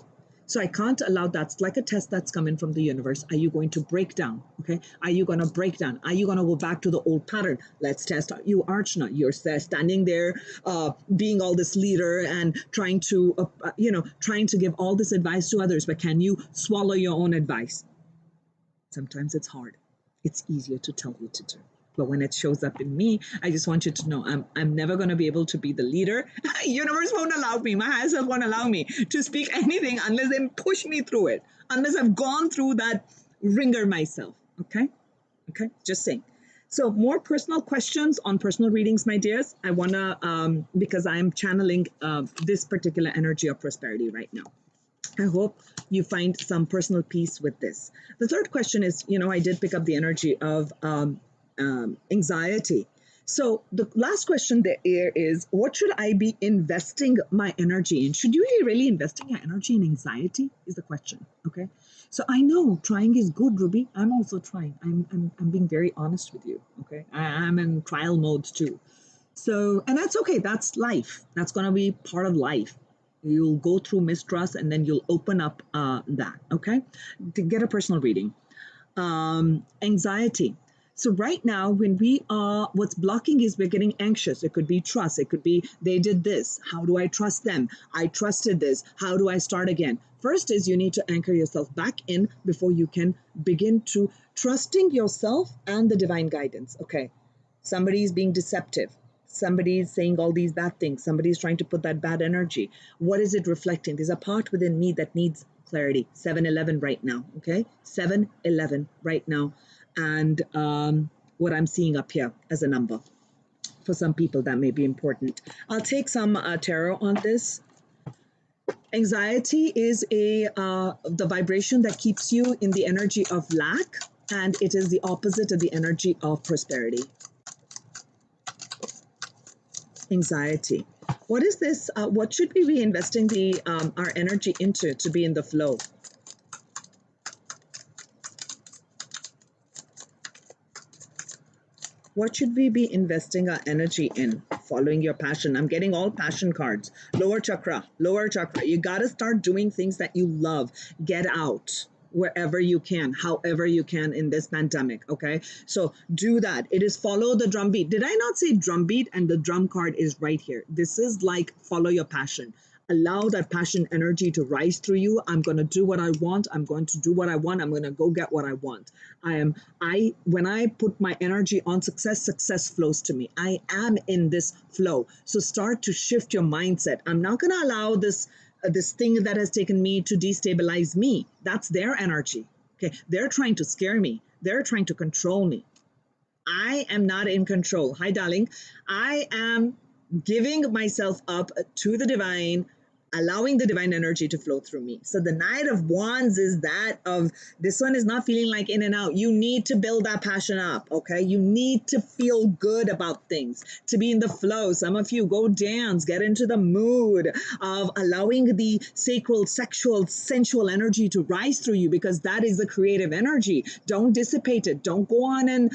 So I can't allow that. It's like a test that's coming from the universe. Are you going to break down? Okay. Are you going to break down? Are you going to go back to the old pattern? Let's test out. You, Archana, you're standing there, being all this leader and trying to, trying to give all this advice to others. But can you swallow your own advice? Sometimes it's hard. It's easier to tell you to do. But when it shows up in me, I just want you to know I'm never going to be able to be the leader. Universe won't allow me. My higher self won't allow me to speak anything unless they push me through it, unless I've gone through that ringer myself. Okay? Okay? Just saying. So more personal questions on personal readings, my dears. I want to, because I'm channeling this particular energy of prosperity right now. I hope you find some personal peace with this. The third question is, I did pick up the energy of anxiety. So the last question there is, what should I be investing my energy in? Should you be really investing your energy in anxiety is the question, okay? So I know trying is good, Ruby. I'm also trying. I'm being very honest with you, okay? I'm in trial mode too. So, and that's okay. That's life. That's going to be part of life. You'll go through mistrust and then you'll open up that, okay? To get a personal reading. Anxiety. So right now, when we are, what's blocking is we're getting anxious. It could be trust. It could be they did this. How do I trust them? I trusted this. How do I start again? First is you need to anchor yourself back in before you can begin to trusting yourself and the divine guidance. Okay, somebody's being deceptive. Somebody's saying all these bad things. Somebody's trying to put that bad energy. What is it reflecting? There's a part within me that needs clarity. 7-11 right now, okay? 7-11 right now. And what I'm seeing up here as a number. For some people, that may be important. I'll take some tarot on this. Anxiety is the vibration that keeps you in the energy of lack, and it is the opposite of the energy of prosperity. Anxiety. What is this? What should we be investing our energy into to be in the flow? What should we be investing our energy in? Following your passion. I'm getting all passion cards. Lower chakra, lower chakra. You got to start doing things that you love. Get out wherever you can, however you can in this pandemic, okay? So do that. It is follow the drumbeat. Did I not say drumbeat? And the drum card is right here. This is like follow your passion. Allow that passion energy to rise through you. I'm going to do what I want. I'm going to do what I want. I'm going to go get what I want. When I put my energy on success, success flows to me. I am in this flow. So start to shift your mindset. I'm not going to allow this thing that has taken me to destabilize me. That's their energy. Okay. They're trying to scare me. They're trying to control me. I am not in control. Hi, darling. I am giving myself up to the divine, allowing the divine energy to flow through me. So the Knight of Wands is that of, this one is not feeling like in and out. You need to build that passion up, okay? You need to feel good about things, to be in the flow. Some of you go dance, get into the mood of allowing the sacral, sexual, sensual energy to rise through you, because that is the creative energy. Don't dissipate it. Don't go on and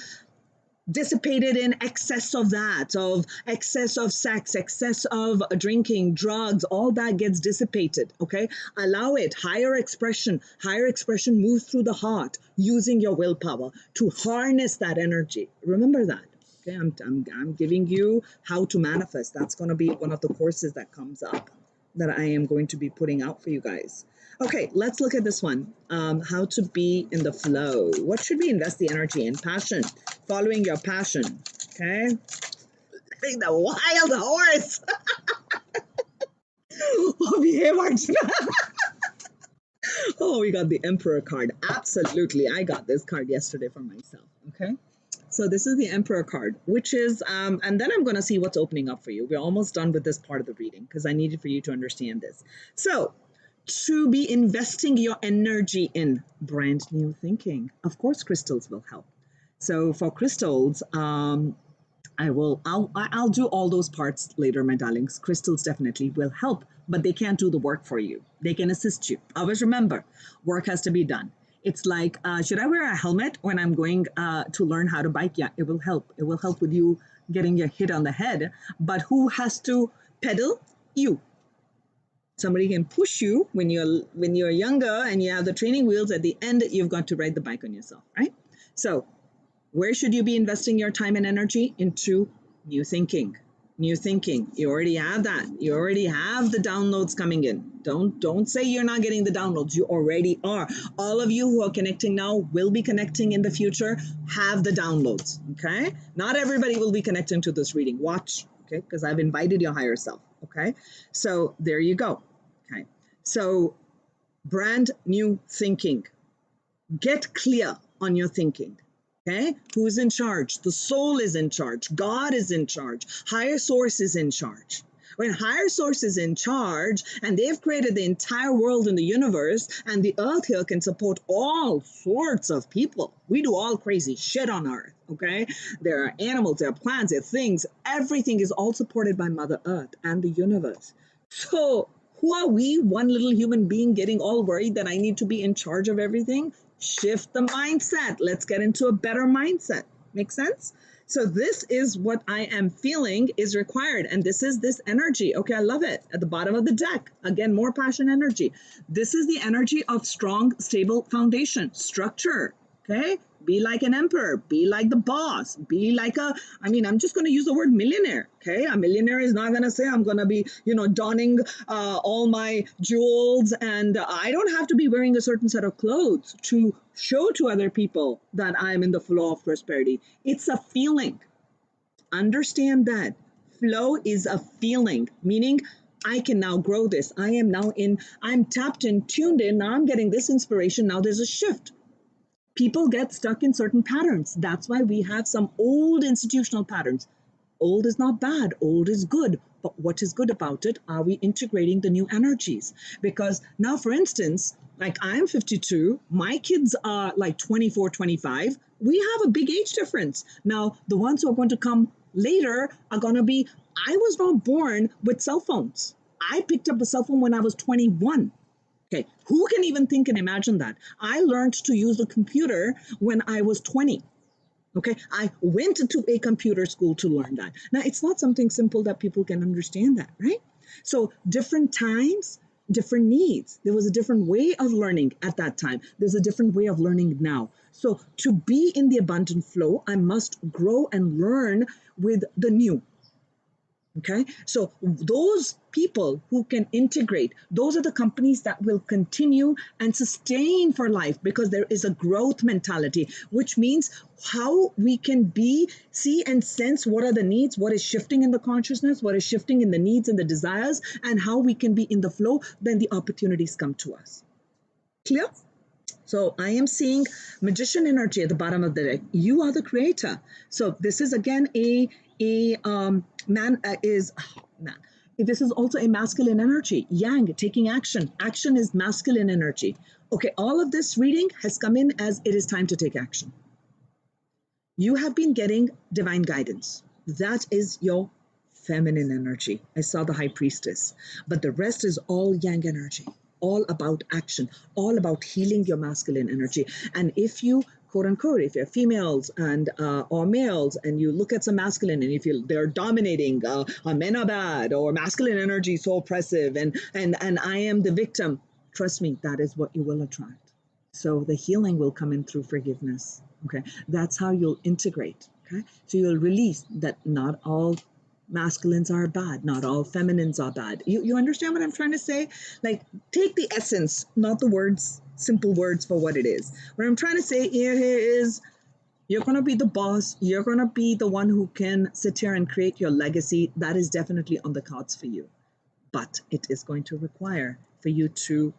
dissipated in excess of that, of excess of sex, excess of drinking, drugs, all that gets dissipated, okay? Allow it. Higher expression moves through the heart using your willpower to harness that energy. Remember that. Okay, I'm giving you how to manifest. That's going to be one of the courses that comes up that I am going to be putting out for you guys. Okay, let's look at this one. How to be in the flow. What should we invest the energy in? Passion. Following your passion. Okay? Letting the wild horse. Oh, behave, Arjuna. Oh, we got the Emperor card. Absolutely. I got this card yesterday for myself. Okay? So this is the Emperor card, which is, and then I'm going to see what's opening up for you. We're almost done with this part of the reading because I needed for you to understand this. So to be investing your energy in brand new thinking. Of course, crystals will help. So for crystals, I'll do all those parts later, my darlings. Crystals definitely will help, but they can't do the work for you. They can assist you. Always remember, work has to be done. It's like, should I wear a helmet when I'm going to learn how to bike? Yeah, it will help. It will help with you getting your hit on the head. But who has to pedal? You. Somebody can push you when you're younger and you have the training wheels. At the end, you've got to ride the bike on yourself, right? So where should you be investing your time and energy? Into new thinking. New thinking. You already have that. You already have the downloads coming in. Don't say you're not getting the downloads. You already are. All of you who are connecting now will be connecting in the future. Have the downloads. Okay? Not everybody will be connecting to this reading. Watch. Okay? Because I've invited your higher self. Okay? So there you go. Okay? So brand new thinking. Get clear on your thinking. Okay? Who's in charge? The soul is in charge. God is in charge. Higher source is in charge. When higher source is in charge and they've created the entire world in the universe and the earth here can support all sorts of people. We do all crazy shit on earth, okay? There are animals, there are plants, there are things. Everything is all supported by Mother Earth and the universe. So who are we, one little human being, getting all worried that I need to be in charge of everything? Shift the mindset. Let's get into a better mindset. Make sense? So this is what I am feeling is required. And this is this energy. Okay, I love it. At the bottom of the deck, again, more passion energy. This is the energy of strong, stable foundation, structure. Okay, be like an emperor, be like the boss, be like I'm just going to use the word millionaire. Okay, a millionaire is not going to say I'm going to be, donning all my jewels, and I don't have to be wearing a certain set of clothes to show to other people that I'm in the flow of prosperity. It's a feeling. Understand that. Flow is a feeling, meaning I can now grow this. I'm tapped in, tuned in. Now I'm getting this inspiration. Now there's a shift. People get stuck in certain patterns. That's why we have some old institutional patterns. Old is not bad, old is good. But what is good about it? Are we integrating the new energies? Because now, for instance, like I'm 52, my kids are like 24, 25. We have a big age difference. Now, the ones who are going to come later are going to be, I was not born with cell phones. I picked up the cell phone when I was 21. Okay, who can even think and imagine that? I learned to use the computer when I was 20. Okay, I went to a computer school to learn that. Now, it's not something simple that people can understand that, right? So different times, different needs. There was a different way of learning at that time. There's a different way of learning now. So to be in the abundant flow, I must grow and learn with the new. Okay, so those people who can integrate, those are the companies that will continue and sustain for life because there is a growth mentality, which means how we can see and sense what are the needs, what is shifting in the consciousness, what is shifting in the needs and the desires, and how we can be in the flow, then the opportunities come to us. Clear? So I am seeing magician energy at the bottom of the deck. You are the creator. So this is again this is also a masculine energy. Yang, taking action. Action is masculine energy. Okay, all of this reading has come in as it is time to take action. You have been getting divine guidance. That is your feminine energy. I saw the high priestess, but the rest is all yang energy. All about action, all about healing your masculine energy. And if you quote unquote, if you're females and or males, and you look at some masculine and you feel they're dominating, men are bad, or masculine energy is so oppressive, and I am the victim. Trust me, that is what you will attract. So the healing will come in through forgiveness. Okay, that's how you'll integrate. Okay, so you'll release that not all masculines are bad, not all feminines are bad. You understand what I'm trying to say? Like, take the essence, not the words, simple words, for what it is. What I'm trying to say here is, you're going to be the boss. You're going to be the one who can sit here and create your legacy. That is definitely on the cards for you. But it is going to require for you to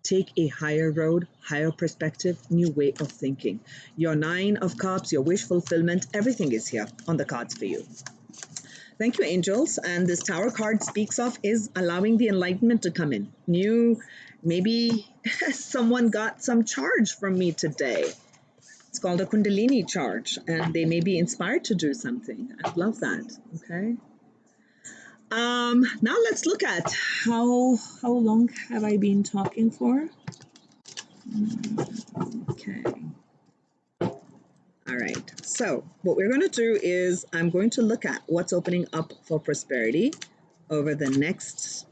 take a higher road, higher perspective, new way of thinking. Your 9 of Cups, your wish fulfillment, everything is here on the cards for you. Thank you, angels. And this Tower card speaks of is allowing the enlightenment to come in. Maybe someone got some charge from me today. It's called a Kundalini charge, and they may be inspired to do something. I love that. Okay. Now let's look at how long have I been talking for? Okay. All right, so what we're going to do is I'm going to look at what's opening up for prosperity over the next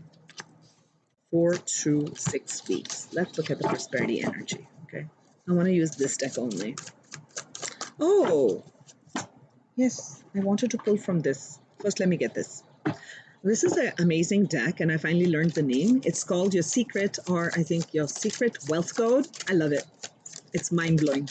4 to 6 weeks. Let's look at the prosperity energy, okay? I want to use this deck only. Oh, yes, I wanted to pull from this. First, let me get this. This is an amazing deck, and I finally learned the name. It's called Your Secret, or I think Your Secret Wealth Code. I love it. It's mind-blowing.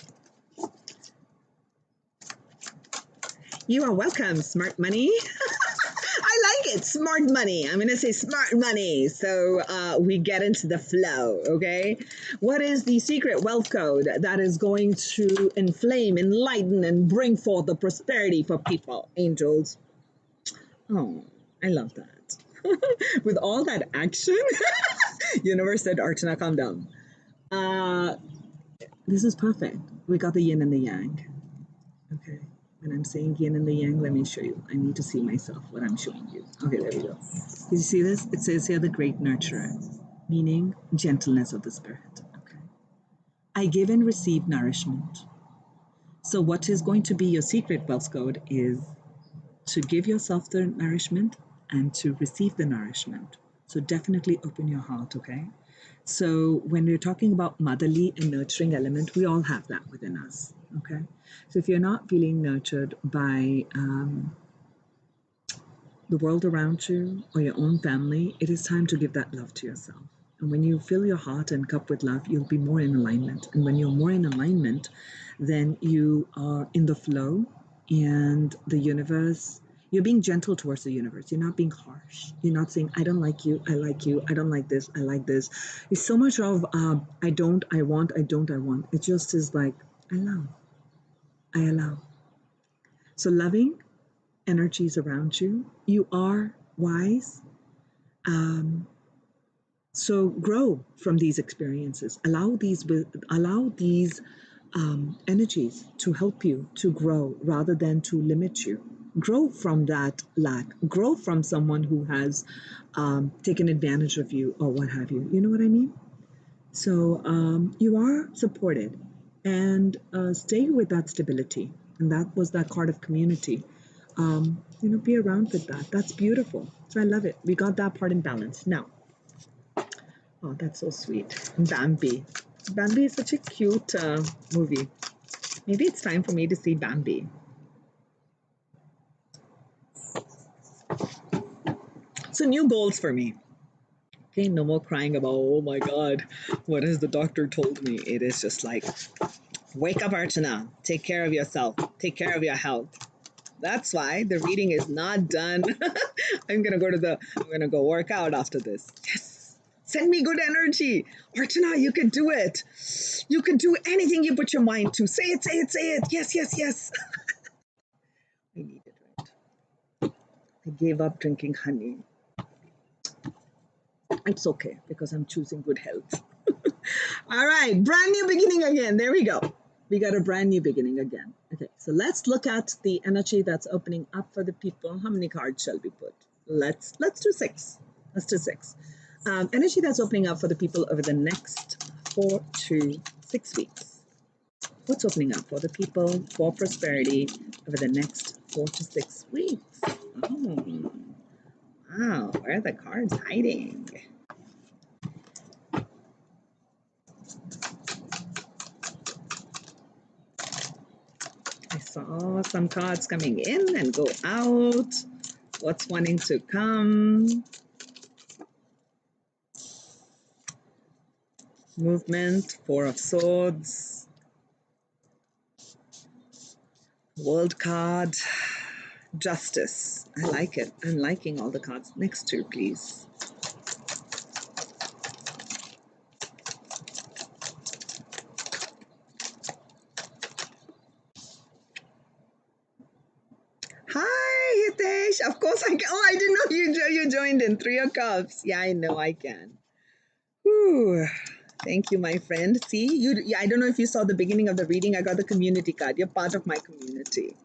You are welcome, smart money. I like it, smart money. I'm going to say smart money. So we get into the flow, okay? What is the secret wealth code that is going to inflame, enlighten, and bring forth the prosperity for people, angels? Oh, I love that. With all that action, universe said, Archana, calm down. This is perfect. We got the yin and the yang, okay? When I'm saying yin and the yang, let me show you. I need to see myself, what I'm showing you. Okay, there we go. Did you see this? It says here the great nurturer, meaning gentleness of the spirit. Okay. I give and receive nourishment. So what is going to be your secret wealth code is to give yourself the nourishment and to receive the nourishment. So definitely open your heart, okay? So when we're talking about motherly and nurturing element, we all have that within us, okay? So if you're not feeling nurtured by the world around you or your own family, it is time to give that love to yourself. And when you fill your heart and cup with love, you'll be more in alignment. And when you're more in alignment, then you are in the flow, and the universe, you're being gentle towards the universe. You're not being harsh. You're not saying, I don't like you, I like you, I don't like this, I like this. It's so much of, I don't, I want, I don't, I want. It just is like, I love, I allow. So loving energies around you, you are wise. So grow from these experiences. Allow these energies to help you to grow rather than to limit you. Grow from that lack. Grow from someone who has taken advantage of you or what have you. You know what I mean? So you are supported, and stay with that stability. And that was that card of community. Be around with that. That's beautiful. So I love it. We got that part in balance. Now, oh, that's so sweet. Bambi. Bambi is such a cute movie. Maybe it's time for me to see Bambi. So new goals for me. Okay, no more crying about, oh my God, what has the doctor told me? It is just like, wake up, Archana. Take care of yourself. Take care of your health. That's why the reading is not done. I'm gonna go work out after this. Yes. Send me good energy. Archana, you can do it. You can do anything you put your mind to. Say it, say it, say it. Yes, yes, yes. I need it, right? I gave up drinking honey. It's okay because I'm choosing good health. All right, brand new beginning again. There we go. We got a brand new beginning again. Okay, so let's look at the energy that's opening up for the people. How many cards shall we put? Let's do 6. Let's do 6. Energy that's opening up for the people over the next 4 to 6 weeks. What's opening up for the people for prosperity over the next 4 to 6 weeks? Oh, wow. Where are the cards hiding? I saw some cards coming in and go out. What's wanting to come? Movement, Four of Swords, World card, Justice. I like it. I'm liking all the cards next to, please. Hi, Hitesh. Of course I can. Oh, I didn't know you joined in. Three of Cups. Yeah, I know I can. Whew. Thank you, my friend. See, I don't know if you saw the beginning of the reading. I got the community card. You're part of my community.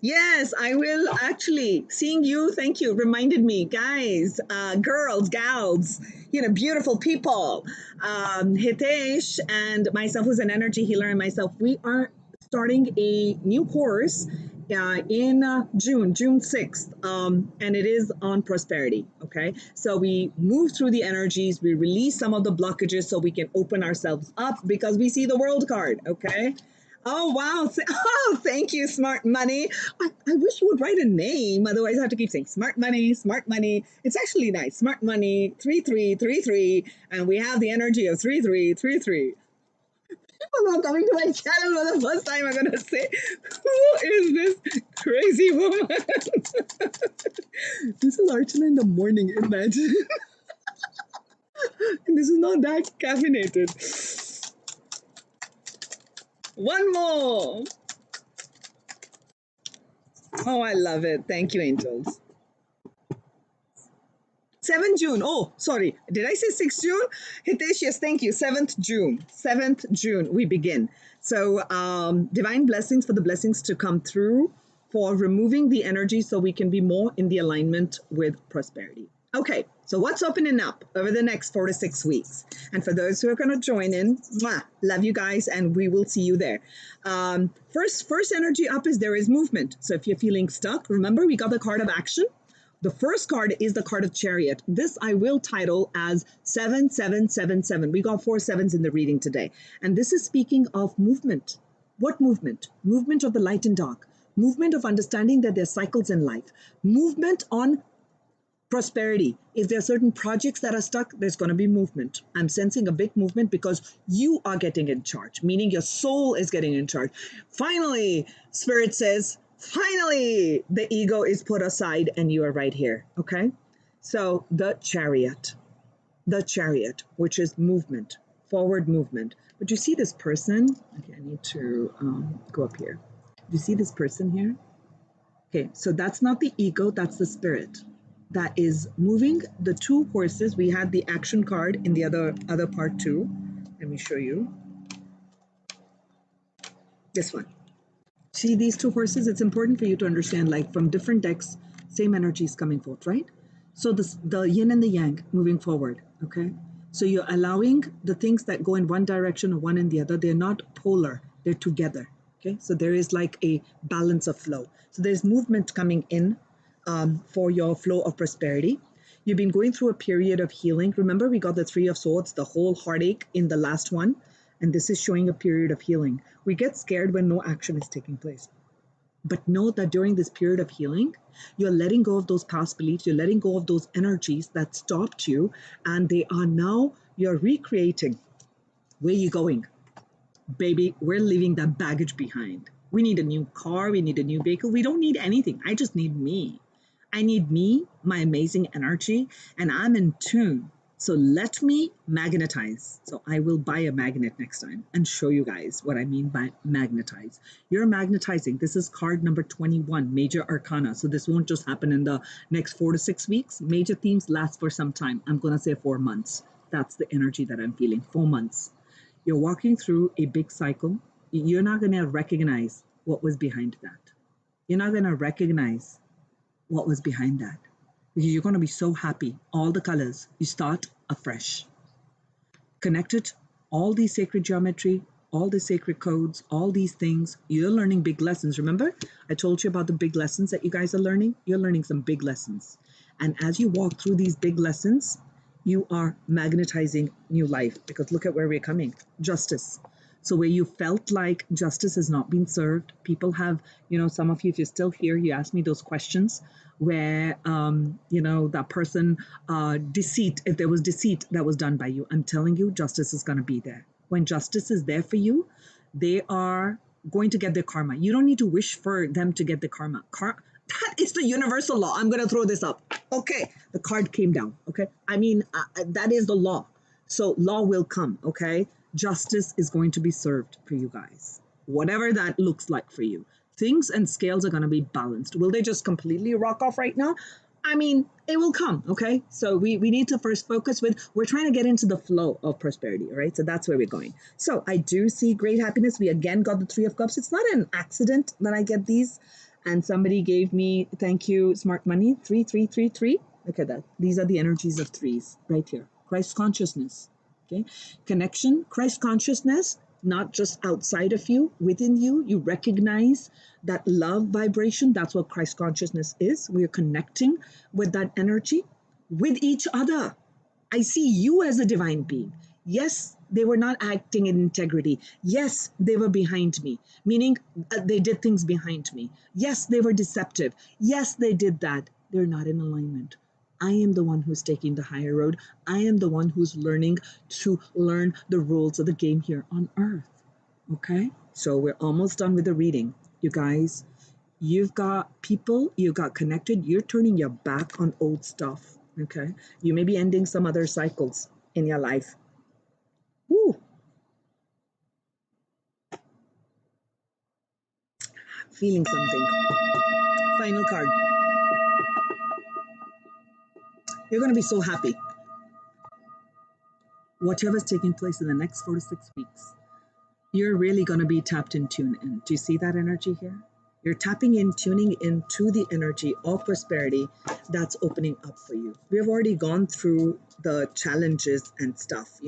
Yes, I will actually. Seeing you, thank you, reminded me, guys, girls, gals, beautiful people. Hitesh and myself, who's an energy healer, and myself, we are starting a new course in June 6th, and it is on prosperity. Okay, so we move through the energies, we release some of the blockages so we can open ourselves up because we see the world card. Okay. Oh, wow. Oh, thank you, Smart Money. I wish you would write a name. Otherwise, I have to keep saying Smart Money, Smart Money. It's actually nice. Smart Money, 3333. And we have the energy of 3333. People are coming to my channel for the first time. I'm going to say, who is this crazy woman? This is Archana in the morning, imagine. And this is not that caffeinated. One more. Oh, I love it. Thank you, angels. 7th June. Oh, sorry. Did I say 6th June? Hitesh, yes, thank you. 7th June. 7th June, we begin. So, divine blessings for the blessings to come through for removing the energy so we can be more in the alignment with prosperity. Okay, so what's opening up over the next 4 to 6 weeks? And for those who are going to join in, mwah, love you guys, and we will see you there. First energy up is there is movement. So if you're feeling stuck, remember we got the card of action. The first card is the card of Chariot. This I will title as 7777. We got 4 sevens in the reading today. And this is speaking of movement. What movement? Movement of the light and dark. Movement of understanding that there's cycles in life. Movement on prosperity. If there are certain projects that are stuck, there's going to be movement. I'm sensing a big movement because you are getting in charge, meaning your soul is getting in charge. Finally, Spirit says, finally, the ego is put aside and you are right here. Okay. So the chariot, which is movement, forward movement. But you see this person? Okay, I need to go up here. You see this person here? Okay, so that's not the ego, that's the spirit that is moving the two horses. We had the action card in the other part too. Let me show you. This one. See these two horses? It's important for you to understand, like from different decks, same energy is coming forth, right? So the yin and the yang moving forward, okay? So you're allowing the things that go in one direction or one in the other. They're not polar, they're together, okay? So there is like a balance of flow. So there's movement coming in for your flow of prosperity. You've been going through a period of healing. Remember, we got the Three of Swords, the whole heartache in the last one. And this is showing a period of healing. We get scared when no action is taking place. But know that during this period of healing, you're letting go of those past beliefs. You're letting go of those energies that stopped you. And they are now, you're recreating. Where are you going? Baby, we're leaving that baggage behind. We need a new car. We need a new vehicle. We don't need anything. I just need me. I need me, my amazing energy, and I'm in tune. So let me magnetize. So I will buy a magnet next time and show you guys what I mean by magnetize. You're magnetizing. This is card number 21, Major Arcana. So this won't just happen in the next 4 to 6 weeks. Major themes last for some time. I'm going to say 4 months. That's the energy that I'm feeling, 4 months. You're walking through a big cycle. You're not going to recognize what was behind that. You're not going to recognize what was behind that, because you're going to be so happy. All the colors, you start afresh. Connected, all the sacred geometry, all the sacred codes, all these things. You're learning big lessons. Remember, I told you about the big lessons that you guys are learning? You're learning some big lessons. And as you walk through these big lessons, you are magnetizing new life, because look at where we're coming. Justice. So where you felt like justice has not been served, people have, some of you, if you're still here, you asked me those questions where, that person, deceit, if there was deceit that was done by you, I'm telling you, justice is going to be there. When justice is there for you, they are going to get their karma. You don't need to wish for them to get the karma. That is the universal law. I'm going to throw this up. Okay, the card came down. Okay, I mean, that is the law. So law will come. Okay, justice is going to be served for you guys, whatever that looks like for you. Things and scales are going to be balanced. Will they just completely rock off right now? I mean, it will come, okay? So we need to first focus we're trying to get into the flow of prosperity, all right? So that's where we're going. So I do see great happiness. We again got the Three of Cups. It's not an accident that I get these. And somebody gave me, thank you, Smart Money, 3333. Look at that. These are the energies of threes right here. Christ consciousness, okay? Connection, Christ consciousness, not just outside of you, within you. You recognize that love vibration. That's what Christ consciousness is. We are connecting with that energy, with each other. I see you as a divine being. Yes, they were not acting in integrity. Yes, they were behind me, meaning they did things behind me. Yes, they were deceptive. Yes, they did that. They're not in alignment. I am the one who's taking the higher road. I am the one who's learning to learn the rules of the game here on earth. Okay? So we're almost done with the reading. You guys, you've got people, you got connected. You're turning your back on old stuff. Okay? You may be ending some other cycles in your life. Woo! Feeling something. Final card. You're going to be so happy. Whatever's taking place in the next 4 to 6 weeks, you're really going to be tapped in, tuned in. Do you see that energy here? You're tapping in, tuning into the energy of prosperity that's opening up for you. We have already gone through the challenges and stuff,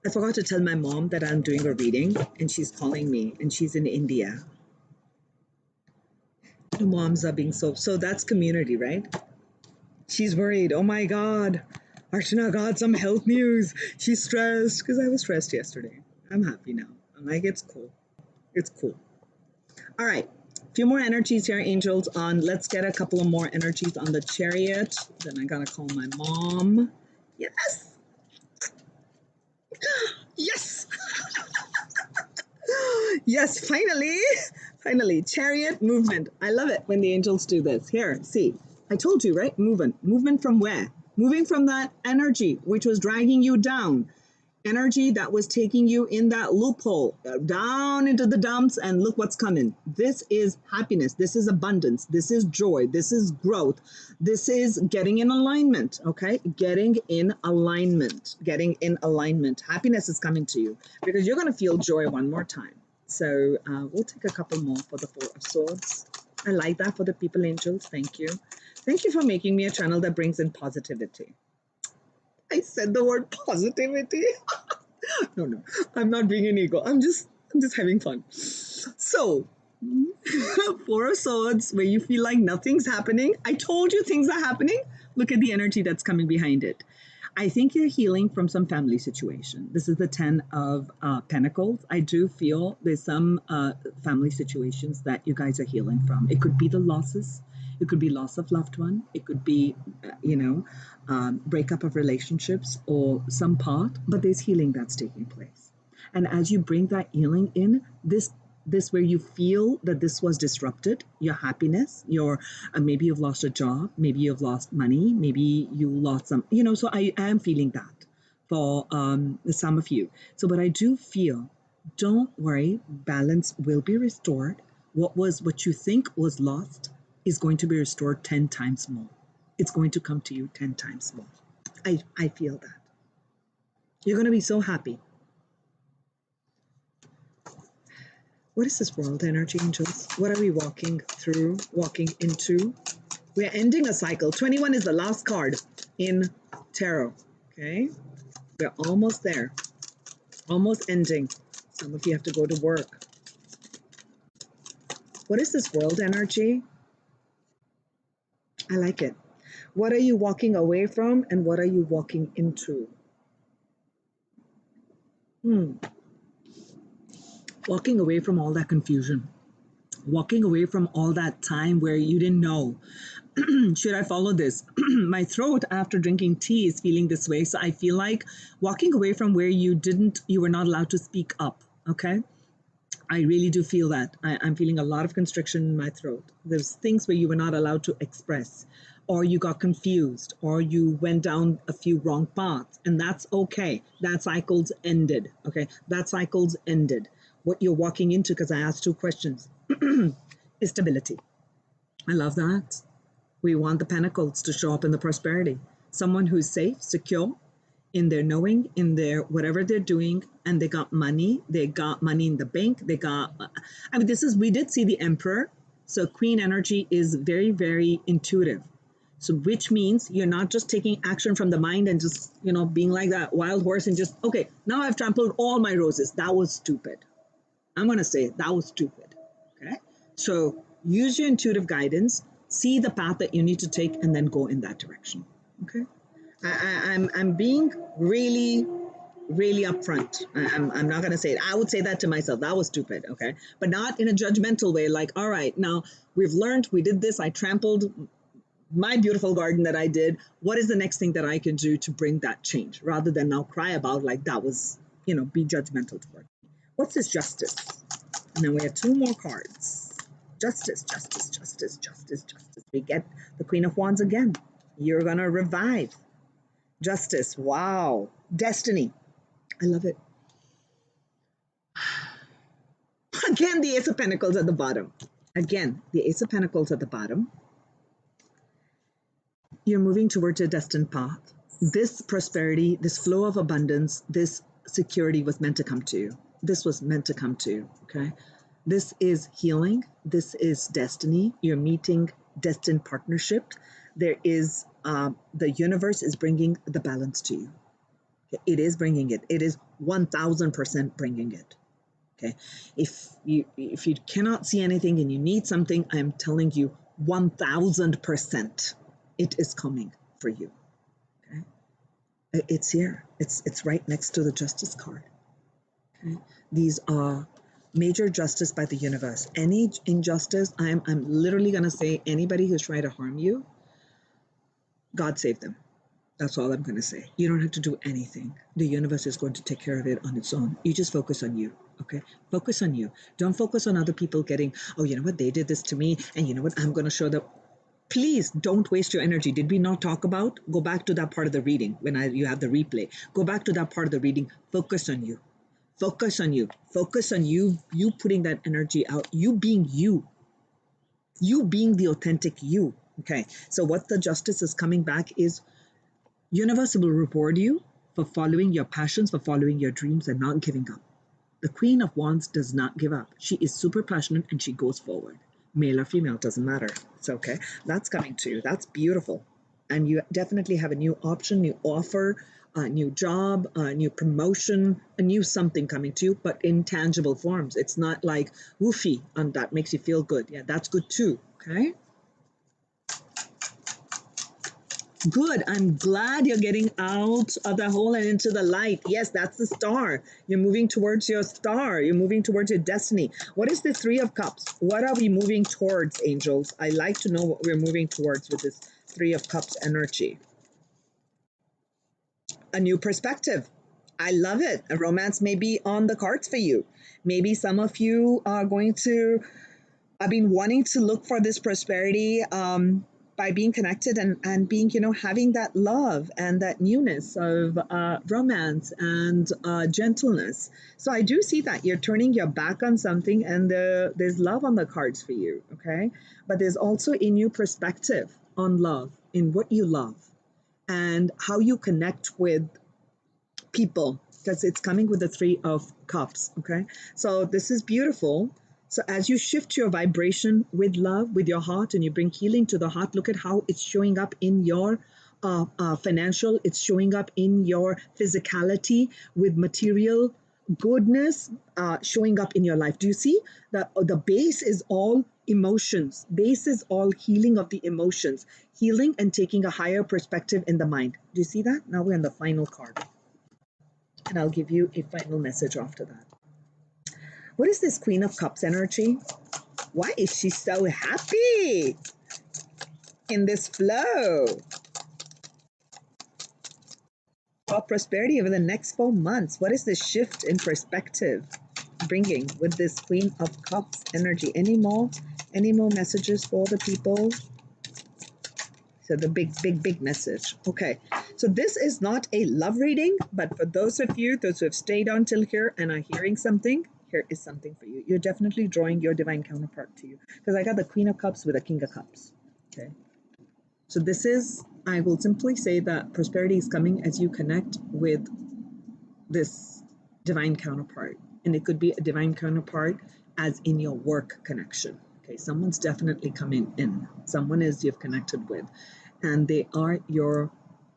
I forgot to tell my mom that I'm doing a reading, and she's calling me, and she's in India. The moms are being so that's community, right? She's worried. Oh my God, Archana got some health news. She's stressed because I was stressed yesterday. I'm happy now. I'm like, it's cool. It's cool. All right. A few more energies here, angels, on. Let's get a couple of more energies on the Chariot. Then I got to call my mom. Yes. Yes. Yes, finally, Chariot movement. I love it when the angels do this. Here, see, I told you, right? Movement from where? Moving from that energy which was dragging you down, energy that was taking you in that loophole, down into the dumps, and look what's coming. This is happiness. This is abundance. This is joy. This is growth. This is getting in alignment, okay? Getting in alignment. Happiness is coming to you because you're going to feel joy one more time. So we'll take a couple more for the Four of Swords. I like that for the people, angels. Thank you. Thank you for making me a channel that brings in positivity. I said the word positivity. No, I'm not being an ego. I'm just having fun. So, Four of Swords, where you feel like nothing's happening. I told you things are happening. Look at the energy that's coming behind it. I think you're healing from some family situation. This is the 10 of Pentacles. I do feel there's some family situations that you guys are healing from. It could be the losses. It could be loss of loved one. It could be, breakup of relationships or some part, but there's healing that's taking place. And as you bring that healing in, this where you feel that this was disrupted, your happiness, your maybe you've lost a job, maybe you've lost money, maybe you lost some, so I am feeling that for some of you. So but I do feel, don't worry, balance will be restored. What you think was lost is going to be restored 10 times more. It's going to come to you 10 times more. I feel that. You're going to be so happy. What is this world energy, angels? What are we walking through, walking into? We're ending a cycle. 21 is the last card in tarot, okay? We're almost there. Almost ending. Some of you have to go to work. What is this world energy? I like it. What are you walking away from and what are you walking into? Walking away from all that confusion. Walking away from all that time where you didn't know. Should I follow this? My throat after drinking tea is feeling this way. So I feel like walking away from where you were not allowed to speak up. Okay. I really do feel that. I'm feeling a lot of constriction in my throat. There's things where you were not allowed to express, or you got confused, or you went down a few wrong paths, and that's okay. That cycle's ended. Okay. That cycle's ended. What you're walking into, because I asked two questions, is stability. I love that. We want the pentacles to show up in the prosperity. Someone who's safe, secure in their knowing, in their whatever they're doing, and they got money in the bank, we did see the Emperor. So Queen energy is very, very intuitive. So which means you're not just taking action from the mind and just, being like that wild horse and just, okay, now I've trampled all my roses. That was stupid. I'm going to say that was stupid. Okay. So use your intuitive guidance, see the path that you need to take, and then go in that direction. Okay. I'm being really, really upfront. I'm not going to say it. I would say that to myself. That was stupid. Okay. But not in a judgmental way. Like, all right, now we've learned, we did this. I trampled my beautiful garden that I did. What is the next thing that I can do to bring that change rather than now cry about like that was, be judgmental toward me. What's this justice? And then we have two more cards. Justice, justice, justice, justice, justice. We get the Queen of Wands again. You're going to revive. Justice. Wow. Destiny. I love it. Again, the Ace of Pentacles at the bottom. Again, the Ace of Pentacles at the bottom. You're moving towards your destined path. This prosperity, this flow of abundance, this security was meant to come to you. This was meant to come to you, okay? This is healing. This is destiny. You're meeting destined partnership. There is, the universe is bringing the balance to you. It is bringing it. It is 1000% bringing it. Okay. If you cannot see anything and you need something, I am telling you 1000% it is coming for you. Okay. It's here. It's right next to the Justice card. Okay. These are major justice by the universe. Any injustice, I'm literally going to say anybody who's trying to harm you, God save them. That's all I'm going to say. You don't have to do anything. The universe is going to take care of it on its own. You just focus on you, okay? Focus on you. Don't focus on other people getting, oh, you know what, they did this to me, and you know what, I'm going to show them. Please don't waste your energy. Did we not talk about? Go back to that part of the reading when you have the replay. Go back to that part of the reading. Focus on you. Focus on you. Focus on you. You putting that energy out. You being you. You being the authentic you. Okay. So what the justice is coming back is universe will reward you for following your passions, for following your dreams and not giving up. The Queen of Wands does not give up. She is super passionate and she goes forward. Male or female, doesn't matter. It's okay. That's coming to you. That's beautiful. And you definitely have a new option, new offer, a new job, a new promotion, a new something coming to you, but in tangible forms. It's not like woofy and that makes you feel good. Yeah, that's good too. Okay. Good. I'm glad you're getting out of the hole and into the light. Yes, that's the star. You're moving towards your star. You're moving towards your destiny. What is the Three of Cups? What are we moving towards, angels? I like to know what we're moving towards with this Three of Cups energy. A new perspective. I love it. A romance may be on the cards for you. Maybe some of you are going to, I've been wanting to look for this prosperity, by being connected and being, having that love and that newness of romance and gentleness. So I do see that you're turning your back on something and there's love on the cards for you, okay? But there's also a new perspective on love, in what you love and how you connect with people, because it's coming with the Three of Cups, okay? So this is beautiful. So as you shift your vibration with love, with your heart, and you bring healing to the heart, look at how it's showing up in your financial, it's showing up in your physicality with material goodness showing up in your life. Do you see the base is all emotions? Base is all healing of the emotions, healing and taking a higher perspective in the mind. Do you see that? Now we're on the final card, and I'll give you a final message after that. What is this Queen of Cups energy? Why is she so happy in this flow? For prosperity over the next 4 months. What is this shift in perspective bringing with this Queen of Cups energy? Any more messages for the people? So the big message. Okay, so this is not a love reading, but for those of you, those who have stayed on till here and are hearing something, here is something for you. You're definitely drawing your divine counterpart to you, because I got the Queen of Cups with a King of Cups. Okay, so this is, I will simply say that prosperity is coming as you connect with this divine counterpart. And it could be a divine counterpart as in your work connection. Okay, someone's definitely coming in. Someone is you've connected with, and they are your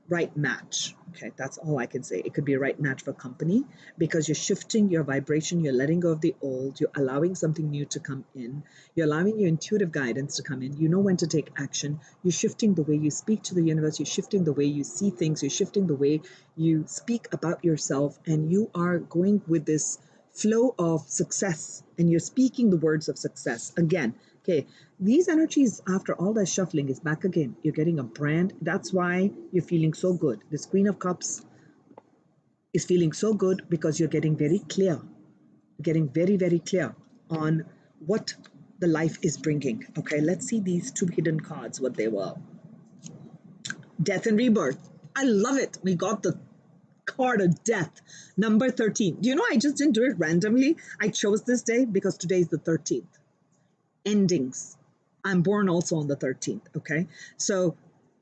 right match. Okay, that's all I can say. It could be a right match for company, because you're shifting your vibration, you're letting go of the old, you're allowing something new to come in, you're allowing your intuitive guidance to come in, you know when to take action, you're shifting the way you speak to the universe, you're shifting the way you see things, you're shifting the way you speak about yourself, and you are going with this flow of success, and you're speaking the words of success again. Okay, these energies, after all that shuffling, is back again. You're getting a brand. That's why you're feeling so good. This Queen of Cups is feeling so good because you're getting very clear. You're getting very clear on what the life is bringing. Okay, let's see these two hidden cards, what they were. Death and rebirth. I love it. We got the card of death, number 13. Do you know I just didn't do it randomly? I chose this day because today is the 13th. Endings. I'm born also on the 13th, okay? So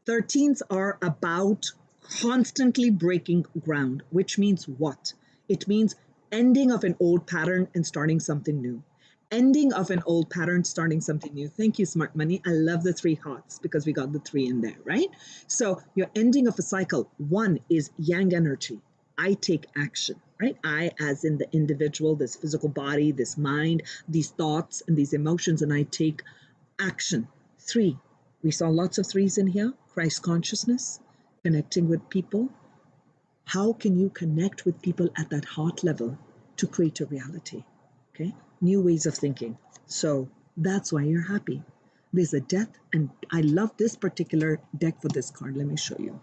13s are about constantly breaking ground, which means what? It means ending of an old pattern and starting something new. Ending of an old pattern, starting something new. Thank you, Smart Money. I love the 3 hearts because we got the 3 in there, right? So your ending of a cycle. 1 is yang energy. I take action, right? I, as in the individual, this physical body, this mind, these thoughts and these emotions, and I take action. 3, we saw lots of 3s in here. Christ consciousness, connecting with people. How can you connect with people at that heart level to create a reality? Okay, new ways of thinking. So that's why you're happy. There's a death, and I love this particular deck for this card. Let me show you.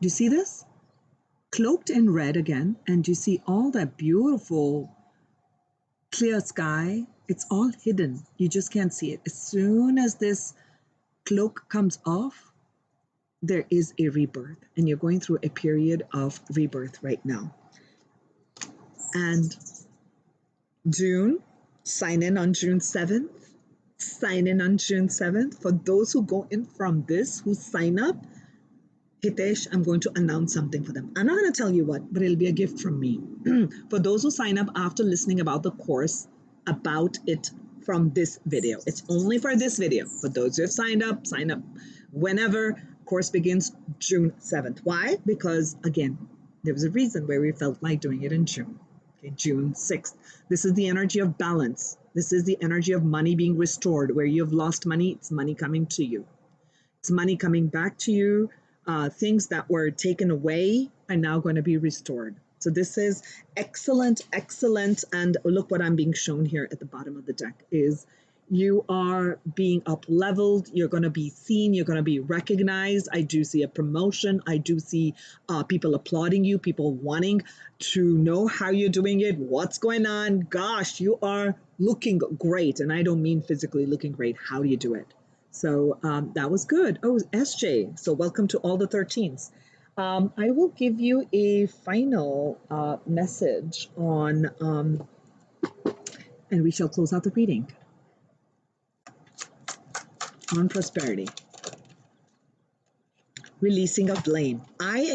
Do you see this? Cloaked in red again, and you see all that beautiful clear sky. It's all hidden. You just can't see it. As soon as this cloak comes off, there is a rebirth, and you're going through a period of rebirth right now. And June, sign in on June 7th. Sign in on June 7th. For those who go in from this, who sign up, Hitesh, I'm going to announce something for them. I'm not going to tell you what, but it'll be a gift from me. For those who sign up after listening about the course, about it from this video. It's only for this video. For those who have signed up whenever. Course begins June 7th. Why? Because, again, there was a reason where we felt like doing it in June. Okay, June 6th. This is the energy of balance. This is the energy of money being restored. Where you have lost money, it's money coming to you. It's money coming back to you. Things that were taken away are now going to be restored. So this is excellent, excellent. And look what I'm being shown here at the bottom of the deck is you are being up-leveled. You're going to be seen. You're going to be recognized. I do see a promotion. I do see people applauding you, people wanting to know how you're doing it, what's going on. Gosh, you are looking great. And I don't mean physically looking great. How do you do it? So that was good. Oh, SJ. So welcome to all the 13s. I will give you a final message on, and we shall close out the reading. On prosperity. Releasing of blame. I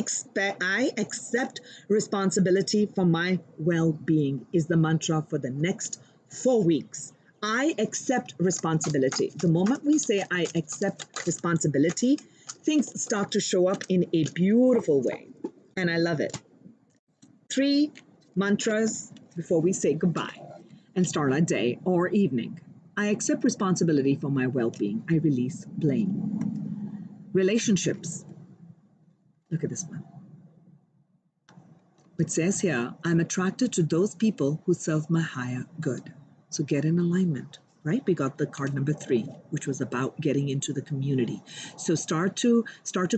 accept responsibility for my well-being is the mantra for the next 4 weeks. I accept responsibility. The moment we say I accept responsibility, things start to show up in a beautiful way. and I love it. 3 mantras before we say goodbye and start our day or evening. I accept responsibility for my well-being. I release blame. Relationships. Look at this one. It says here, I'm attracted to those people who serve my higher good. So get in alignment, right? We got the card number 3, which was about getting into the community. So start to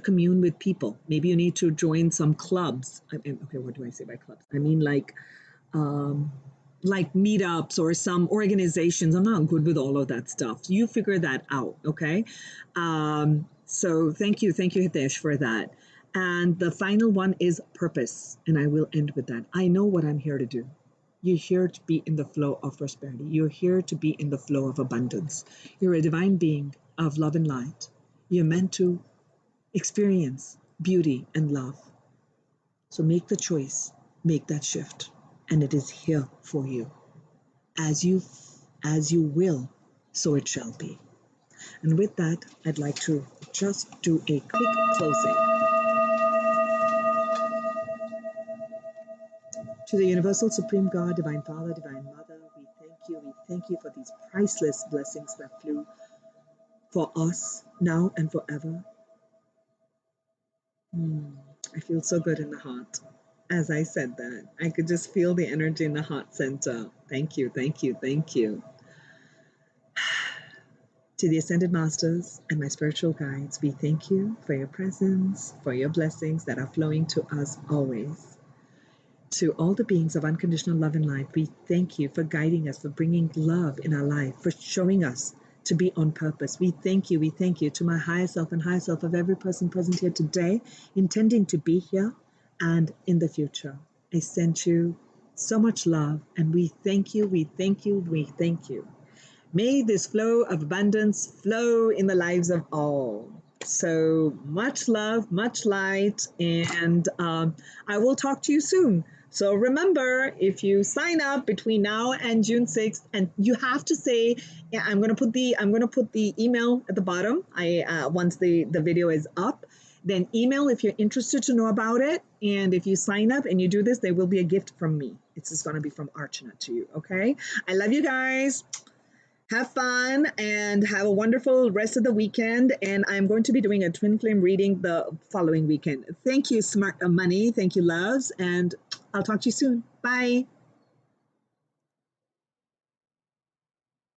commune with people. Maybe you need to join some clubs. Okay, what do I say by clubs? I mean like meetups or some organizations. I'm not good with all of that stuff. You figure that out, okay? So thank you, Hitesh, for that. And the final one is purpose, and I will end with that. I know what I'm here to do. You're here to be in the flow of prosperity. You're here to be in the flow of abundance. You're a divine being of love and light. You're meant to experience beauty and love. So make the choice, make that shift, and it is here for you. As you will, so it shall be. And with that, I'd like to just do a quick closing. To the Universal Supreme God, Divine Father, Divine Mother, we thank you. We thank you for these priceless blessings that flew for us now and forever. I feel so good in the heart. As I said that, I could just feel the energy in the heart center. Thank you, thank you, thank you. To the Ascended Masters and my spiritual guides, we thank you for your presence, for your blessings that are flowing to us always. To all the beings of unconditional love and light, we thank you for guiding us, for bringing love in our life, for showing us to be on purpose. We thank you to my higher self and higher self of every person present here today, intending to be here and in the future. I send you so much love, and we thank you, we thank you, we thank you. May this flow of abundance flow in the lives of all. So much love, much light, and I will talk to you soon. So remember, if you sign up between now and June 6th, and you have to say, yeah, I'm going to put the email at the bottom. Once the video is up, then email if you're interested to know about it. And if you sign up and you do this, there will be a gift from me. It's just going to be from Archana to you. Okay. I love you guys. Have fun and have a wonderful rest of the weekend. And I'm going to be doing a twin flame reading the following weekend. Thank you, Smart Money. Thank you, loves. And I'll talk to you soon. Bye.